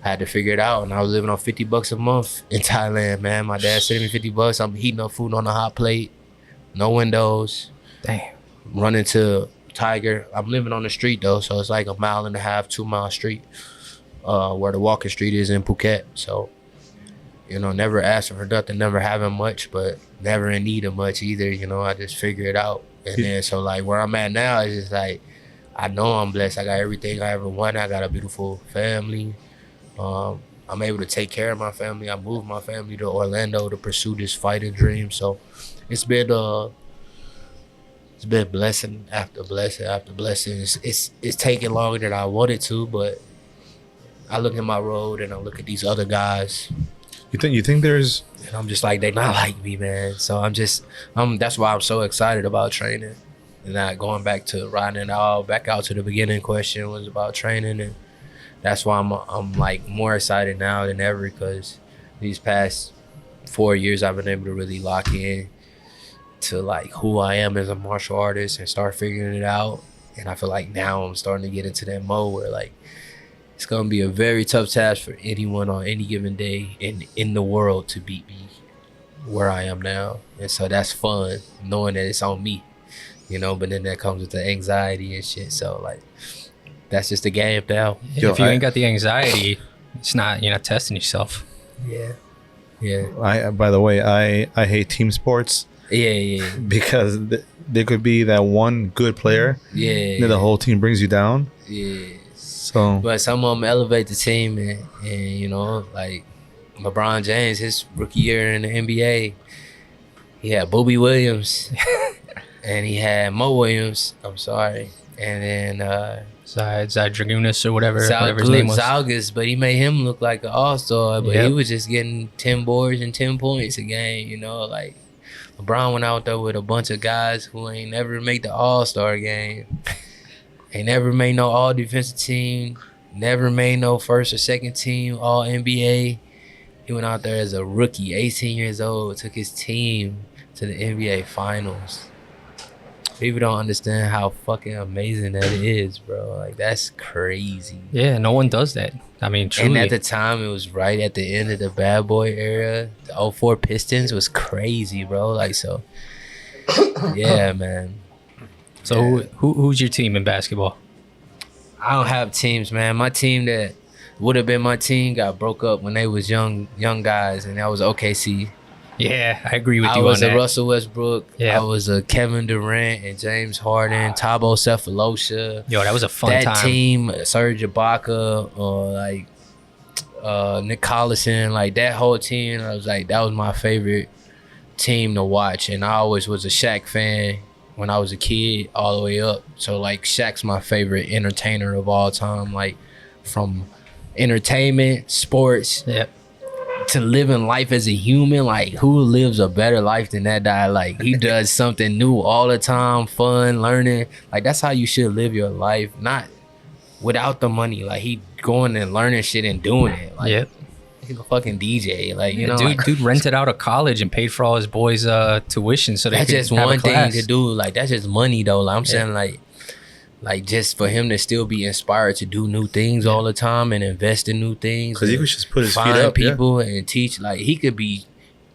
I had to figure it out. And I was living on $50 a month in Thailand, man. My dad sent me $50. I'm heating up food on a hot plate, no windows. Damn. Running to Tiger. I'm living on the street though, so it's like a 1.5-mile, 2-mile street, where the walking street is in Phuket. So, you know, never asking for nothing, never having much, but never in need of much either. You know, I just figure it out. And then, so like, where I'm at now is just like, I know I'm blessed. I got everything I ever wanted. I got a beautiful family. I'm able to take care of my family. I moved my family to Orlando to pursue this fighting dream. So it's been blessing after blessing after blessing. It's taking longer than I wanted to, but I look at my road and I look at these other guys. You think there's And I'm just like, they not like me, man. So that's why I'm so excited about training. And not going back to riding it all back out to the beginning question was about training. And that's why I'm like more excited now than ever, because these past 4 years I've been able to really lock in to like who I am as a martial artist and start figuring it out. And I feel like now I'm starting to get into that mode where like it's gonna be a very tough task for anyone on any given day in the world to beat me where I am now. And so that's fun, knowing that it's on me, you know, but then that comes with the anxiety and shit. So like that's just the game now. If you ain't got the anxiety, you're not testing yourself. Yeah. By the way, I hate team sports Yeah. because there could be that one good player, Yeah. then the whole team brings you down. Yeah. So But some of them elevate the team, and you know, like LeBron James, his rookie year in the NBA, he had Bobby Williams, and he had Mo Williams. I'm sorry, and then Dragunas or whatever his name was. Zalgis, but he made him look like an all-star, but Yep. he was just getting 10 boards and 10 points a game, you know, like LeBron went out there with a bunch of guys who ain't never made the all-star game. Ain't never made no all-defensive team, never made no first or second team all-NBA. He went out there as a rookie, 18 years old, took his team to the NBA Finals. People don't understand how fucking amazing that is, bro. Like, that's crazy. Yeah, no one does that. I mean, truly. And at the time, it was right at the end of the bad boy era. The 04 Pistons was crazy, bro. Like, so, yeah, man. So who's your team in basketball? I don't have teams, man. My team that would have been my team got broke up when they was young guys, and that was OKC. Yeah, I agree with I you was on a that. Russell Westbrook. Yeah. I was a Kevin Durant and James Harden, Thabo Cephalosha. Yo, that was a fun That time. team, Serge Ibaka, or like Nick Collison, like that whole team. I was like, that was my favorite team to watch, and I always was a Shaq fan when I was a kid, all the way up. So like, Shaq's my favorite entertainer of all time. Like, from entertainment, sports, Yep. to living life as a human. Like, who lives a better life than that guy? Like, he does something new all the time, fun, learning. Like, that's how you should live your life, not without the money. Like, he going and learning shit and doing it. Like, Yep. he's a fucking DJ. Like, you know, dude rented out a college and paid for all his boys' tuition so they that's could just have a one thing class. to do. Like, that's just money though. Like, I'm saying, like just for him to still be inspired to do new things all the time and invest in new things. because he and could just put his feet find up, people and teach. Like, he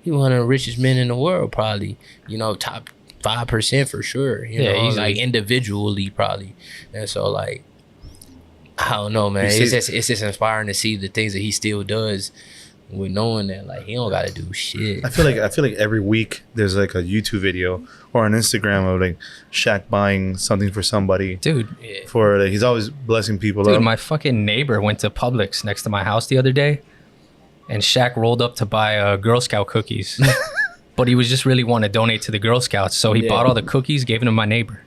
one of the richest men in the world, probably. You know, top 5% for sure. You Yeah, know, easily. like individually probably. And so like, I don't know, man. You It's see- just inspiring to see the things that he still does, with knowing that like he don't gotta do shit. I feel like every week there's like a YouTube video or an Instagram of like Shaq buying something for somebody. Dude, For like, he's always blessing people Dude, up. my fucking neighbor went to Publix next to my house the other day, and Shaq rolled up to buy Girl Scout cookies. But he was just really wanting to donate to the Girl Scouts, so he Yeah. bought all the cookies, gave them to my neighbor.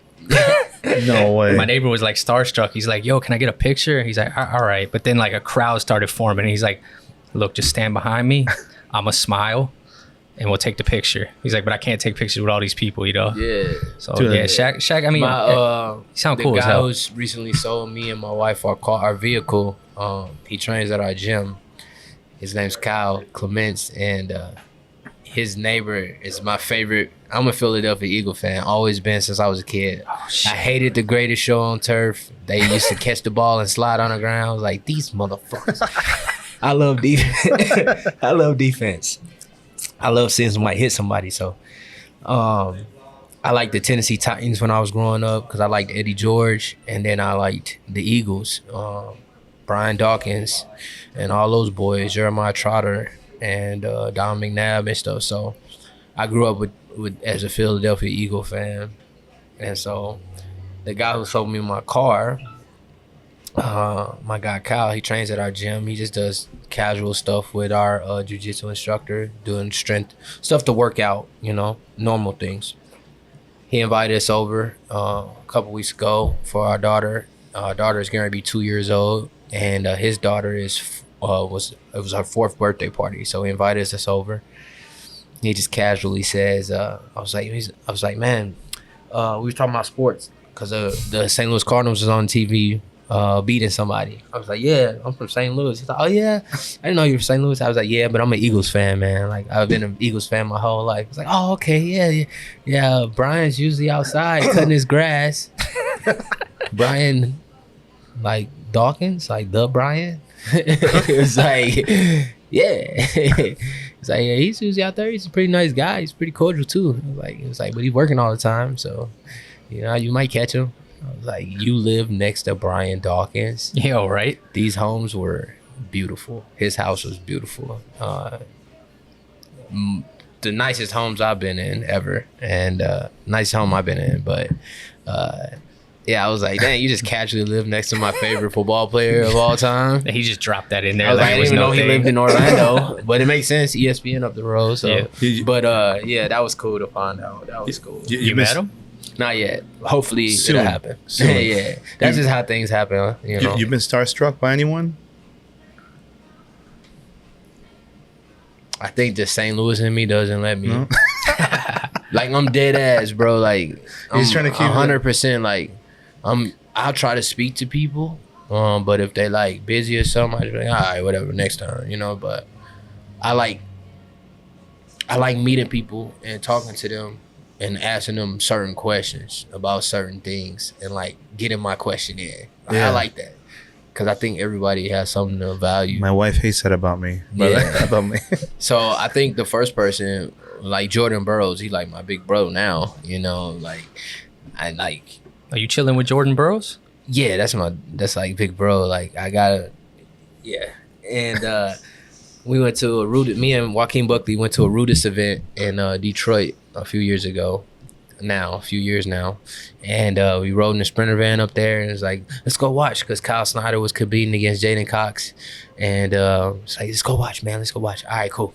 No way. My neighbor was like starstruck. He's like, "Yo, can I get a picture?" He's like, "All right." But then like a crowd started forming. He's like, "Look, just stand behind me. I'ma smile, and we'll take the picture." He's like, "But I can't take pictures with all these people, you know." Yeah. So Dude, yeah, Shaq. I mean, he sound cool the as guy hell. who's recently sold me and my wife our vehicle. He trains at our gym. His name's Kyle Clements, and his neighbor is my favorite. I'm a Philadelphia Eagle fan, always been since I was a kid. shit. I hated the greatest show on turf. They used to catch the ball and slide on the ground. I was like, these motherfuckers. I love defense. I love defense. I love seeing somebody hit somebody. So, I liked the Tennessee Titans when I was growing up because I liked Eddie George, and then I liked the Eagles, Brian Dawkins, and all those boys, Jeremiah Trotter and Don McNabb and stuff. So, I grew up with as a Philadelphia Eagle fan, and so the guy who sold me my car, my guy Kyle, he trains at our gym. He just does casual stuff with our jiu-jitsu instructor, doing strength stuff to work out, you know, normal things. He invited us over a couple weeks ago for our daughter. Our daughter is going to be 2 years old, and his daughter was her 4th birthday party. So he invited us over. He just casually says, I was like, man, we was talking about sports because the St. Louis Cardinals was on TV beating somebody. I was like, yeah, I'm from St. Louis. He's like, oh yeah, I didn't know you were from St. Louis. I was like, yeah, but I'm an Eagles fan, man. Like, I've been an Eagles fan my whole life. It's like, oh, okay, yeah. Brian's usually outside cutting his grass. Brian, like Dawkins, like the Brian. It was like, yeah. It's like, yeah, he's usually out there. He's a pretty nice guy. He's pretty cordial too. It was like, but he's working all the time, so you know, you might catch him. I was like, you live next to Brian Dawkins. Yeah, right. These homes were beautiful. His house was beautiful. The nicest homes I've been in ever, and nice home I've been in. But yeah, I was like, dang, you just casually live next to my favorite football player of all time. He just dropped that in there. I was like, I it was didn't even know no he thing. lived in Orlando, but it makes sense. ESPN up the road. So, Yeah. but yeah, that was cool to find out. That was cool. You met him? Not yet. Hopefully Soon. it'll happen. Soon. Yeah, that's just how things happen. You know. You've been starstruck by anyone? I think the St. Louis in me doesn't let me. No? Like, I'm dead ass, bro. Like, He's trying to keep 100%. Like, I'll try to speak to people, but if they like busy or something, I just be like, all right, whatever, next time, you know. But I like meeting people and talking to them and asking them certain questions about certain things and like getting my question in. Yeah. I like that because I think everybody has something to value. My wife hates that about me. Yeah. About me. So I think the first person, like Jordan Burroughs, he like my big bro now, you know, like I like, Are you chilling with Jordan Burroughs? yeah, that's like big bro. Like I gotta, yeah. And we went to me and Joaquin Buckley went to a Rudis event in Detroit a few years now. And we rode in the Sprinter van up there and it was like, let's go watch, because Kyle Snyder was competing against Jaden Cox. And it's like, let's go watch, man. Let's go watch. All right, cool.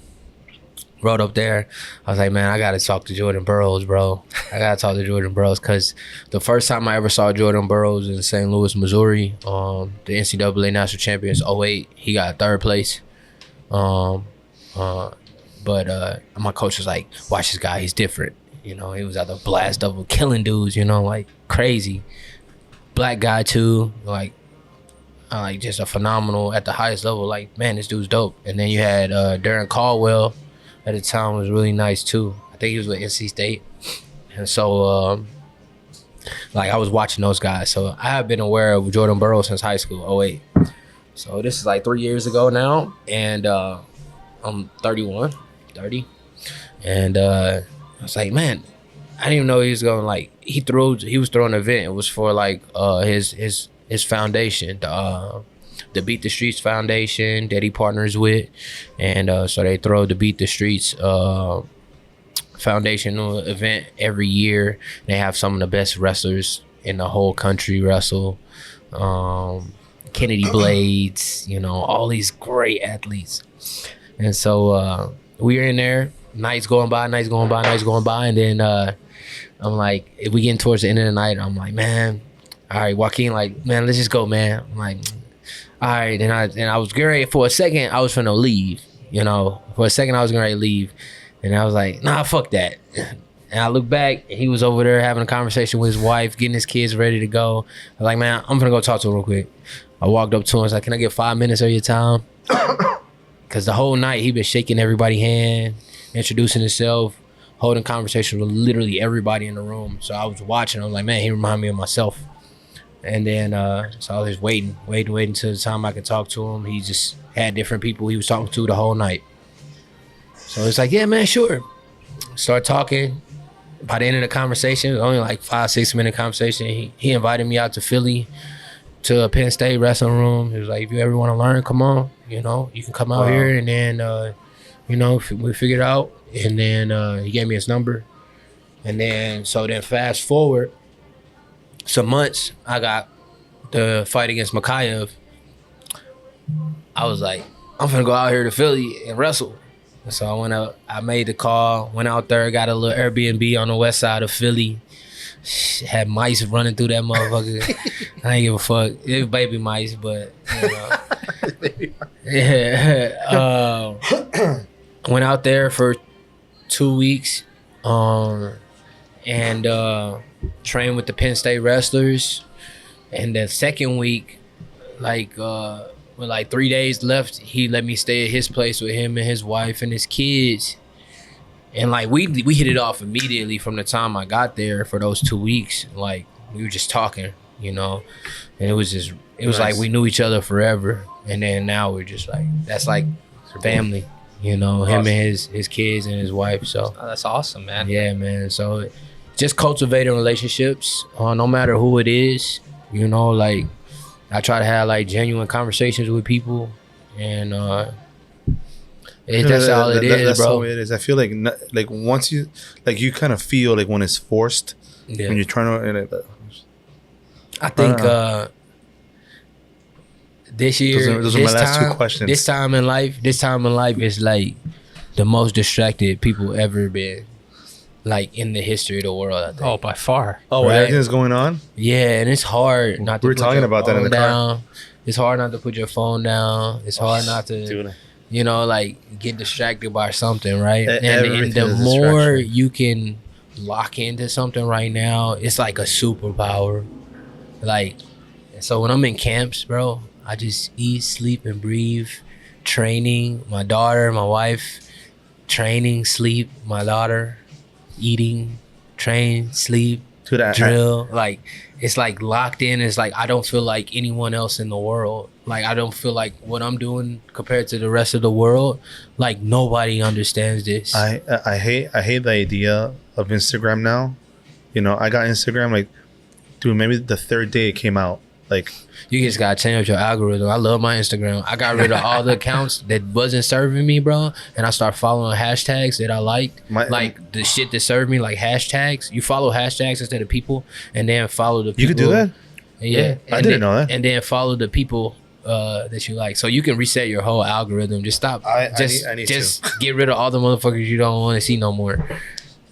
Rode up there. I was like, man, I got to talk to Jordan Burroughs, bro. I got to talk to Jordan Burroughs because the first time I ever saw Jordan Burroughs in St. Louis, Missouri, the NCAA National Champions 08, he got 3rd place. But my coach was like, watch this guy, he's different. You know, he was out the blast of killing dudes, you know, like crazy. Black guy too, like just a phenomenal at the highest level. Like, man, this dude's dope. And then you had Darren Caldwell at the time, was really nice too. I think he was with NC State. And so like I was watching those guys. So I have been aware of Jordan Burroughs since high school, 08. So this is like 3 years ago now, and I'm 30. And I was like, man, I didn't even know he was going, like, he was throwing an event. It was for like his foundation, the Beat the Streets Foundation that he partners with. And so they throw the Beat the Streets foundational event every year. They have some of the best wrestlers in the whole country wrestle. Kennedy Blades, you know, all these great athletes. And so we were in there, nights going by. And then I'm like, if we getting towards the end of the night, I'm like, man, all right, Joaquin, like, man, let's just go, man. I'm like, all right. And I was getting ready, for a second, I was finna leave, you know. For a second, I was getting ready to leave. And I was like, nah, fuck that. And I looked back, and he was over there having a conversation with his wife, getting his kids ready to go. I was like, man, I'm gonna go talk to him real quick. I walked up to him, I was like, can I get 5 minutes of your time? Because the whole night, he been shaking everybody's hand, introducing himself, holding conversation with literally everybody in the room. So I was watching, I was like, man, he reminded me of myself. And then, so I was just waiting till the time I could talk to him. He just had different people he was talking to the whole night. So it's like, yeah, man, sure. Start talking. By the end of the conversation, it was only like 5-6 minute conversation. He invited me out to Philly to a Penn State wrestling room. He was like, if you ever want to learn, come on. You know, you can come out here, and then, you know, we figured it out. And then he gave me his number. And then, so then fast forward. some months, I got the fight against Makayev. I was like, I'm finna go out here to Philly and wrestle. And so I went out, I made the call, went out there, got a little Airbnb on the west side of Philly. Had mice running through that motherfucker. I ain't give a fuck. It was baby mice, but you know. Yeah. Went out there for 2 weeks, and trained with the Penn State wrestlers. And the second week, with like 3 days left, he let me stay at his place with him and his wife and his kids. And like we hit it off immediately from the time I got there for those 2 weeks. Like we were just talking, you know, and it was nice. Like we knew each other forever. And then now we're just like, that's like family, you know, him and his kids and his wife. So that's awesome, man. Yeah, man. So just cultivating relationships, no matter who it is, you know, like I try to have like genuine conversations with people, and that's all it is, that's bro. all it is. I feel like once you you kind of feel like when it's forced, when you're trying to. I think this year, those are my last two questions. This time in life is like the most distracted people ever been, like in the history of the world. I think. Oh, by far. Oh, right? Everything's going on. Yeah, and it's hard not to. We were talking about that in the car. It's hard not to put your phone down. It's hard not to, you know, like get distracted by something, right? And the more you can lock into something right now, it's like a superpower. Like, so when I'm in camps, bro, I just eat, sleep, and breathe. Training, my daughter, my wife. Training, sleep, my daughter. Eating, train, sleep, drill. Like, it's like locked in. It's like I don't feel like anyone else in the world. Like, I don't feel like what I'm doing compared to the rest of the world. Like, nobody understands this. I hate the idea of Instagram now. You know, I got Instagram like, dude, maybe the third day it came out. Like, you just gotta change your algorithm. I love my Instagram. I got rid of all the accounts that wasn't serving me, bro, and I start following hashtags that I liked. Like the shit that served me, like hashtags. You follow hashtags instead of people, and then follow the people. You could do that? Yeah. I didn't know that. And then follow the people that you like. So you can reset your whole algorithm. Just stop. I need to get rid of all the motherfuckers you don't want to see no more.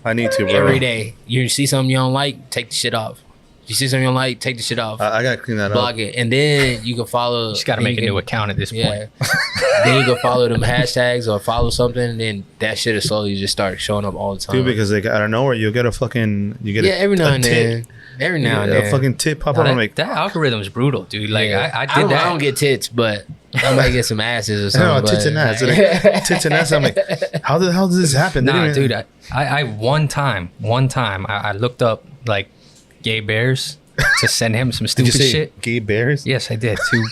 I need to, bro. Every day. You see something you don't like, take the shit off. You see something you don't like, take the shit off. I gotta clean that block up. it. And then you can follow. You just gotta make a new account at this point. Then you can follow them hashtags or follow something, and then that shit will slowly just start showing up all the time. Dude, because like out of nowhere you'll get a fucking every now and then. Every now and then. A fucking tit pop up. I'm like, that algorithm is brutal, dude. Like I did that. I don't get tits, but I might get some asses or something. No, tits and ass. Like, tits and ass. I'm like, how the hell does this happen? Nah, dude. I one time I looked up like gay bears to send him some stupid shit. Gay bears? Yes, I did. 2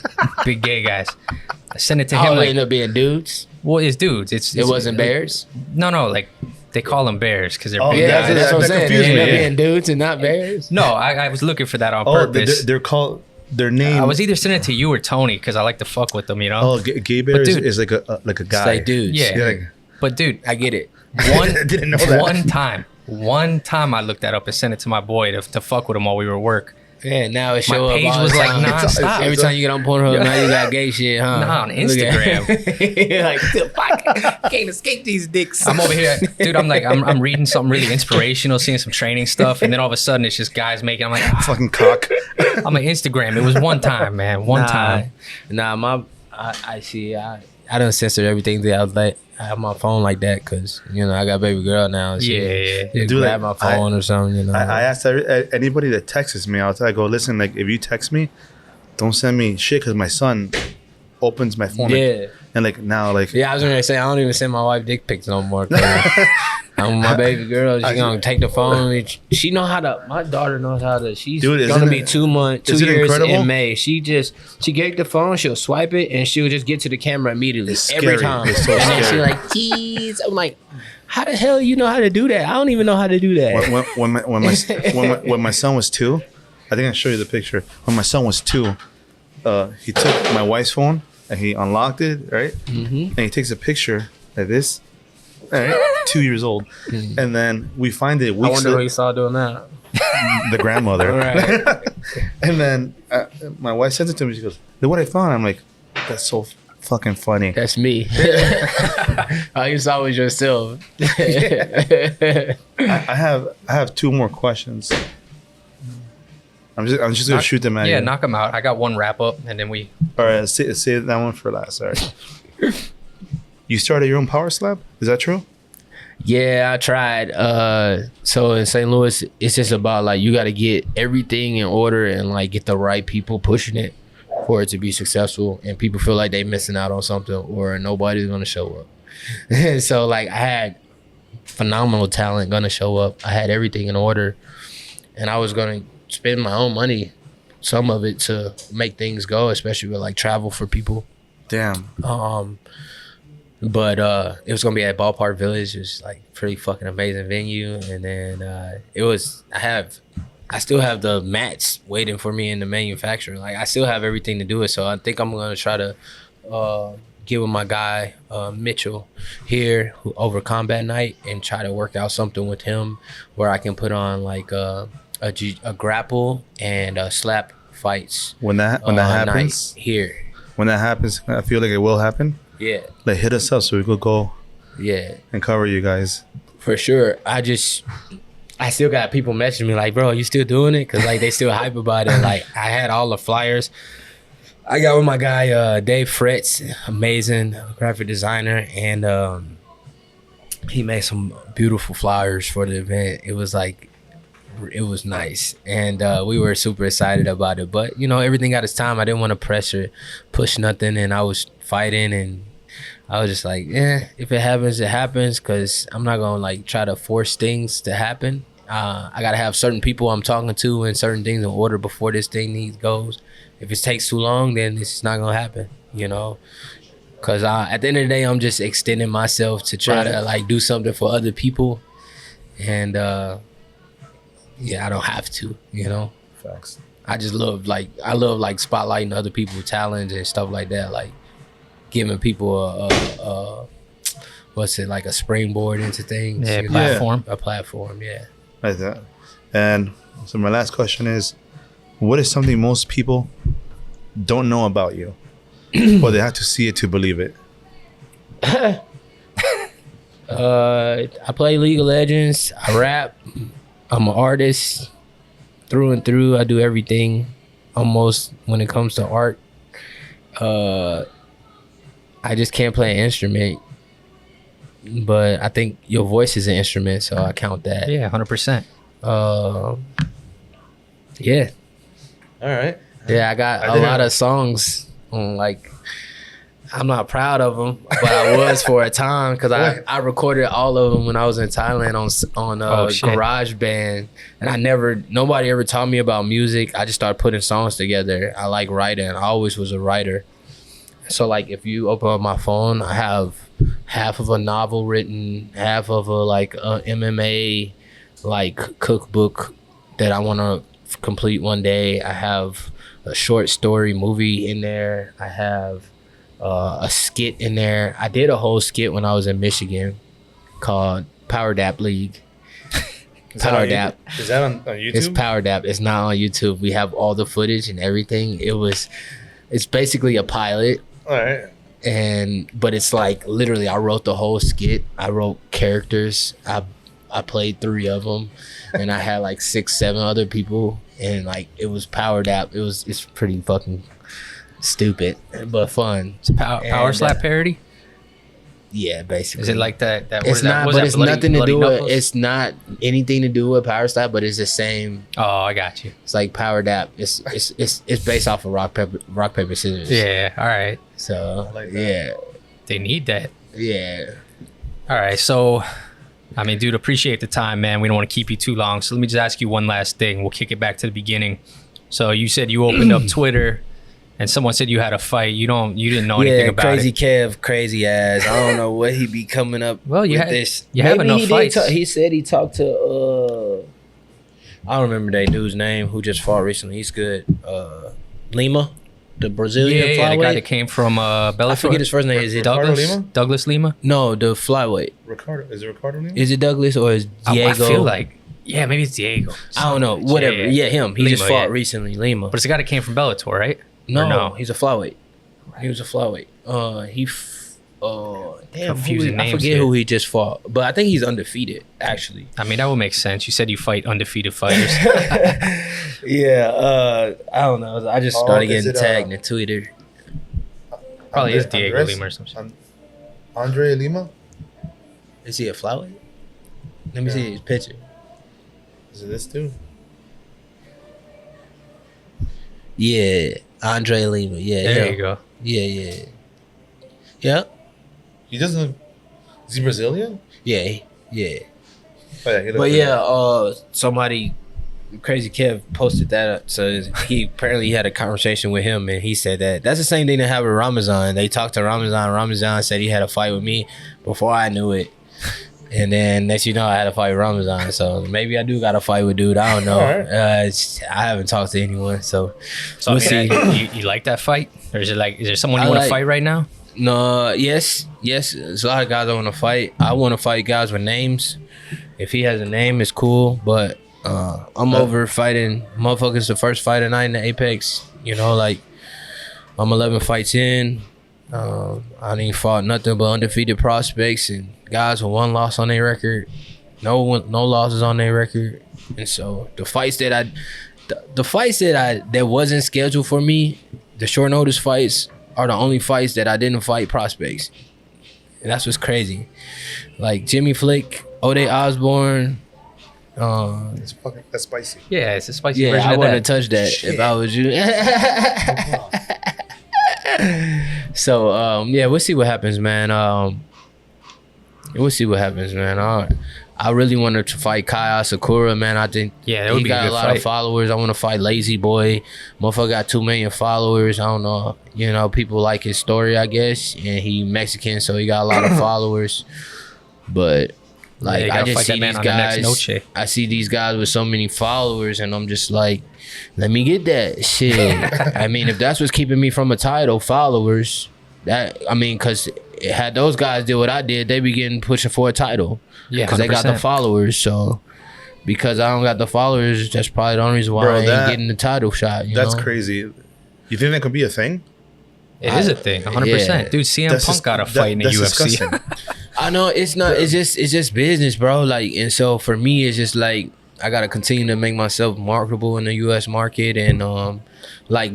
big gay guys. I sent it to him. Like, end up being dudes. Well, it's dudes. It wasn't bears. No, like they call them bears because they're big yeah, guys. that's what I'm saying. They end up being dudes and not bears. No, I was looking for that on purpose. They're called. Their name. I was either sending it to you or Tony because I like to fuck with them. You know. Oh, gay bears is like a guy. It's like dudes. Yeah. But dude, I get it. I didn't know that. One time I looked that up and sent it to my boy to fuck with him while we were at work. Yeah, now it show up. My page all was the like time. nonstop. Every time you get on Pornhub, now you got gay shit, huh? Nah, on Instagram. Like, fuck, can't escape these dicks. I'm over here, dude. I'm reading something really inspirational, seeing some training stuff, and then all of a sudden it's just guys making. I'm like, fucking cock. I'm like, Instagram. It was one time, man. One time. Nah, I see. I done censor everything that I let. I have my phone like that because, you know, I got baby girl now. Yeah. Dude, grab my phone or something, you know. I asked anybody that texts me, I go, listen, like, if you text me, don't send me shit because my son opens my phone. Yeah. And like now, like. Yeah, I was going to say, I don't even send my wife dick pics no more. I'm my baby girl. She's going to take the phone. She know how to, my daughter knows how to, she's going to be 2 years incredible? In May. She get the phone, she'll swipe it, and she'll just get to the camera immediately. Every time. It's so and scary. then she's like, geez. I'm like, how the hell you know how to do that? I don't even know how to do that. When my son was 2, I think I show you the picture. When my son was 2, he took my wife's phone and he unlocked it, right? Mm-hmm. And he takes a picture like this, All right, 2 years old, and then we find it I weeks. wonder who you saw doing that. The grandmother. Right. And then my wife sends it to me. She goes, "Look what I found." I'm like, "That's so fucking funny." That's me. All you saw was yourself. I have 2 more questions. I'm just gonna shoot them at you. Yeah, knock them out. I got one wrap up, and then we. All right, say that one for last. All right. You started your own power slab? Is that true? Yeah, I tried. So in St. Louis, it's just about like you got to get everything in order and like get the right people pushing it for it to be successful. And people feel like they missing out on something or nobody's gonna show up. So like I had phenomenal talent gonna show up. I had everything in order, and I was gonna spend my own money, some of it to make things go, especially with like travel for people. Damn. But it was gonna be at Ballpark Village. It was like pretty fucking amazing venue. And then I still have the mats waiting for me in the manufacturer. Like I still have everything to do it. So I think I'm gonna try to get with my guy Mitchell here over combat night and try to work out something with him where I can put on like a grapple and slap fights. When that happens, here. when that happens, I feel like it will happen. Yeah. Like hit us up so we could go Yeah. and cover you guys. For sure. I still got people messaging me like, bro, you still doing it? Because like they still hype about it. Like I had all the flyers. I got with my guy Dave Fritz, amazing graphic designer, and he made some beautiful flyers for the event. It was nice, and we were super excited about it. But you know, everything got its time. I didn't want to push nothing, and I was fighting, and I was just like, if it happens, it happens, because I'm not gonna like try to force things to happen. I gotta have certain people I'm talking to and certain things in order before this thing goes. If it takes too long, then it's not gonna happen, you know. Cause at the end of the day, I'm just extending myself to try to like do something for other people, and I don't have to, you know. Facts. I love spotlighting other people's talents and stuff like that, like giving people like a springboard into things. Yeah, you know? platform. A platform, yeah. Like that. And so my last question is, what is something most people don't know about you, but they have to see it to believe it? I play League of Legends. I rap. I'm an artist through and through. I do everything almost when it comes to art. I just can't play an instrument, but I think your voice is an instrument, so I count that. Yeah, 100%. Yeah. All right. Yeah, I got a lot of songs on, like, I'm not proud of them, but I was for a time, because I recorded all of them when I was in Thailand on GarageBand, and nobody ever taught me about music. I just started putting songs together. I like writing. I always was a writer. So like if you open up my phone, I have half of a novel written, half of a MMA like cookbook that I want to complete one day. I have a short story movie in there. I have a skit in there. I did a whole skit when I was in Michigan called Power Dap League. Power Dap. Is that on YouTube? It's Power Dap. It's not on YouTube. We have all the footage and everything. It's basically a pilot. All right. But it's like literally I wrote the whole skit. I wrote characters. I played 3 of them, and I had like 6, 7 other people, and like it was Power Dap. It's pretty fucking stupid but fun. It's a power slap parody. Yeah, basically. Is it like that? It's not, but it's nothing to do with. It's not anything to do with Power Slap, but it's the same. Oh, I got you. It's like Power Dap. It's based off of rock paper scissors. Yeah. All right. So like that. yeah, They need that. yeah. All right. So, I mean, dude, appreciate the time, man. We don't want to keep you too long. So let me just ask you one last thing. We'll kick it back to the beginning. So you said you opened up Twitter, and someone said you had a fight. You didn't know anything about crazy it. Kev, crazy ass. I don't know what he be coming up. Well, you with had this. you have enough he fights. he said he talked to I don't remember that dude's name who just fought recently. He's good. Lima. the Brazilian Yeah, the guy flyweight. that came from Bellator. I forget his first name. Is it Ricardo Douglas? Lima? Douglas Lima? No, the flyweight. Ricardo, is it Ricardo Lima? Is it Douglas or is Diego? I feel like, yeah, maybe it's Diego. I don't know. Whatever. Yeah, him. He Lima, just fought yeah. recently. Lima. But it's a guy that came from Bellator, right? No, Or no? he's a flyweight. He was a flyweight. Damn, Confusing I names forget here. who he just fought, but I think he's undefeated actually. I mean, that would make sense. You said you fight undefeated fighters. Yeah, I don't know. I just started is getting it, tagged in Twitter. Probably is Andre- Diego Andres? Lima or something. Andre Lima? Is he a flyweight? Let me see his picture. Is it this dude? Yeah, Andre Lima. Yeah, There yeah. you go. Yeah. He doesn't. Is he Brazilian? Yeah. Oh, yeah, he But looks yeah, somebody, Crazy Kev posted that up. So he apparently had a conversation with him, and he said that's the same thing that happened with Ramazan. They talked to Ramazan. Ramazan said he had a fight with me before I knew it. And then next, I had a fight with Ramazan. So maybe I do got a fight with dude. I don't know. I haven't talked to anyone. So we'll see. You like that fight? Or is there someone you I want to like- fight right now? No, yes. There's a lot of guys I want to fight. I want to fight guys with names. If he has a name, it's cool. But I'm over fighting motherfuckers the first fight of night in the Apex. I'm 11 fights in. I ain't fought nothing but undefeated prospects and guys with one loss on their record. No losses on their record. And so the fights that wasn't scheduled for me, the short notice fights, are the only fights that I didn't fight prospects. And that's what's crazy. Like Jimmy Flick, Ode Osborne. That's spicy. Yeah, it's a spicy Yeah, version I of wouldn't that. touch that if I was you. So we'll see what happens, man. I really wanted to fight Kai Asakura, man. I think Yeah, that would he be a got a good lot fight. of followers. I want to fight Lazy Boy. Motherfucker got 2 million followers. I don't know. People like his story, I guess. And he Mexican, so he got a lot of followers. But Yeah, you I gotta just fight see that man these on the next guys. Noche. I see these guys with so many followers, and I'm just like, let me get that shit. I mean, if that's what's keeping me from a title, followers. Because had those guys did what I did, they be getting pushing for a title. Yeah, Because they got the 100%. followers. So because I don't got the followers, that's probably the only reason why Bro, I ain't that- getting the title shot. That's crazy. You think that could be a thing? It is a thing, 100%. Yeah. Dude, CM Punk got a fight in the that's UFC. disgusting. I know it's not. It's just business, bro. And so for me, it's just I gotta continue to make myself marketable in the U.S. market, and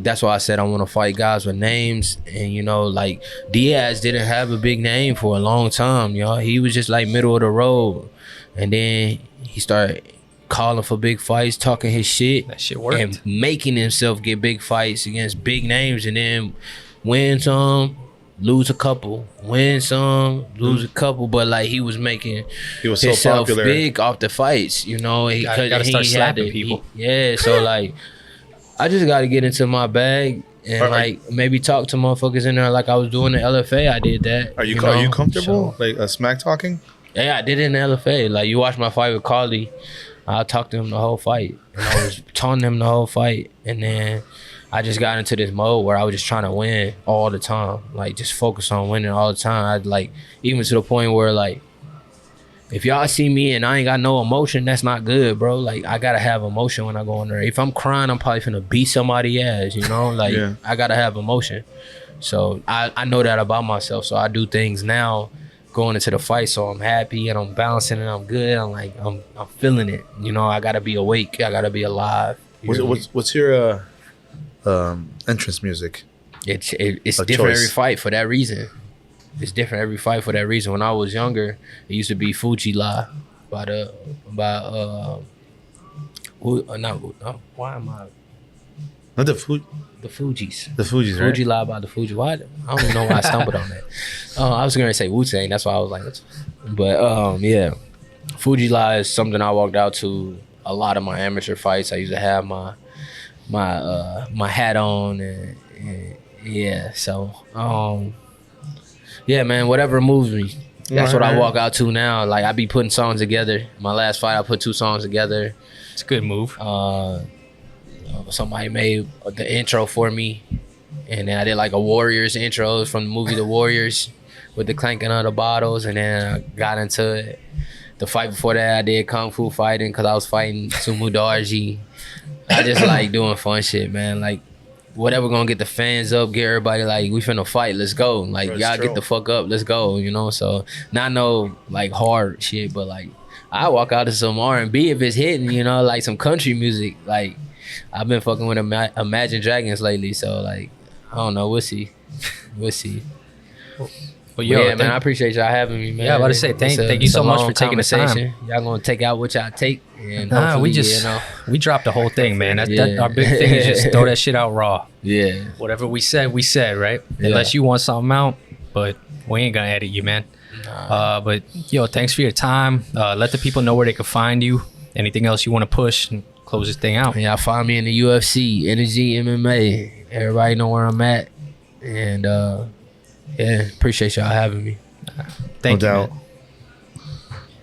that's why I said I want to fight guys with names. And Diaz didn't have a big name for a long time, He was just middle of the road, and then he started calling for big fights, talking his shit, That shit worked. and making himself get big fights against big names, and then win some, lose a couple, win some, lose a couple. But he was making He was so himself popular. big off the fights, He Gotta start slapping people. So I just got to get into my bag and Are- maybe talk to motherfuckers in there like I was doing the LFA. I did that. Are you know? comfortable? So, Smack talking? yeah, I did it in the LFA. You watch my fight with Carly, I talked to him the whole fight, and I was taunting him the whole fight, and then I just got into this mode where I was just trying to win all the time, just focus on winning all the time. Even to the point where if y'all see me and I ain't got no emotion, that's not good, bro. I gotta have emotion when I go in there. If I'm crying, I'm probably finna beat somebody ass, Yeah. I gotta have emotion. So I know that about myself. So I do things now going into the fight, so I'm happy and I'm balancing and I'm good. I'm feeling it. I gotta be awake. I gotta be alive. What's your entrance music? It's A different choice. every fight for that reason. It's different every fight for that reason. When I was younger, it used to be Fuji La why am I Not the food. the Fugees? The Fugees, right? Fuji La by the Fuji. Why? I don't even know why I stumbled on that. I was gonna say Wu-Tang. That's why I was like, yeah. Fuji La is something I walked out to a lot of my amateur fights. I used to have my hat on and yeah. So yeah, man. Whatever moves me. That's what I walk out to now. I be putting songs together. My last fight, I put 2 songs together. It's a good move. Somebody made the intro for me. And then I did like a Warriors intro from the movie The Warriors with the clanking of the bottles. And then I got into it. The fight before that, I did Kung Fu fighting because I was fighting Sumu Darji. I just like doing fun shit, man. Like, whatever gonna get the fans up, get everybody like, we finna fight, let's go. Like, Bro, y'all get the fuck up, let's go, you know? So, not no, like, hard shit, but, like, I walk out to some R&B if it's hitting, you know, like some country music. Like, I've been fucking with Imagine Dragons lately, so, like, I don't know, we'll see. We'll see. Well, yo, yeah, man, I appreciate y'all having me, man. Yeah, I was about to say, thank you so much for taking the time. Y'all gonna take out what y'all take. And Nah, we hopefully, just, you know. we dropped the whole thing, man. Yeah. Our big thing is just throw that shit out raw. Yeah. Whatever we said, right? Yeah. Unless you want something out, but we ain't gonna edit you, man. But yo, thanks for your time. Let the people know where they can find you. Anything else you want to push and close this thing out? Y'all find me in the UFC, InnerG, MMA. Everybody know where I'm at. And yeah, appreciate y'all having me. Thank you, doubt. man.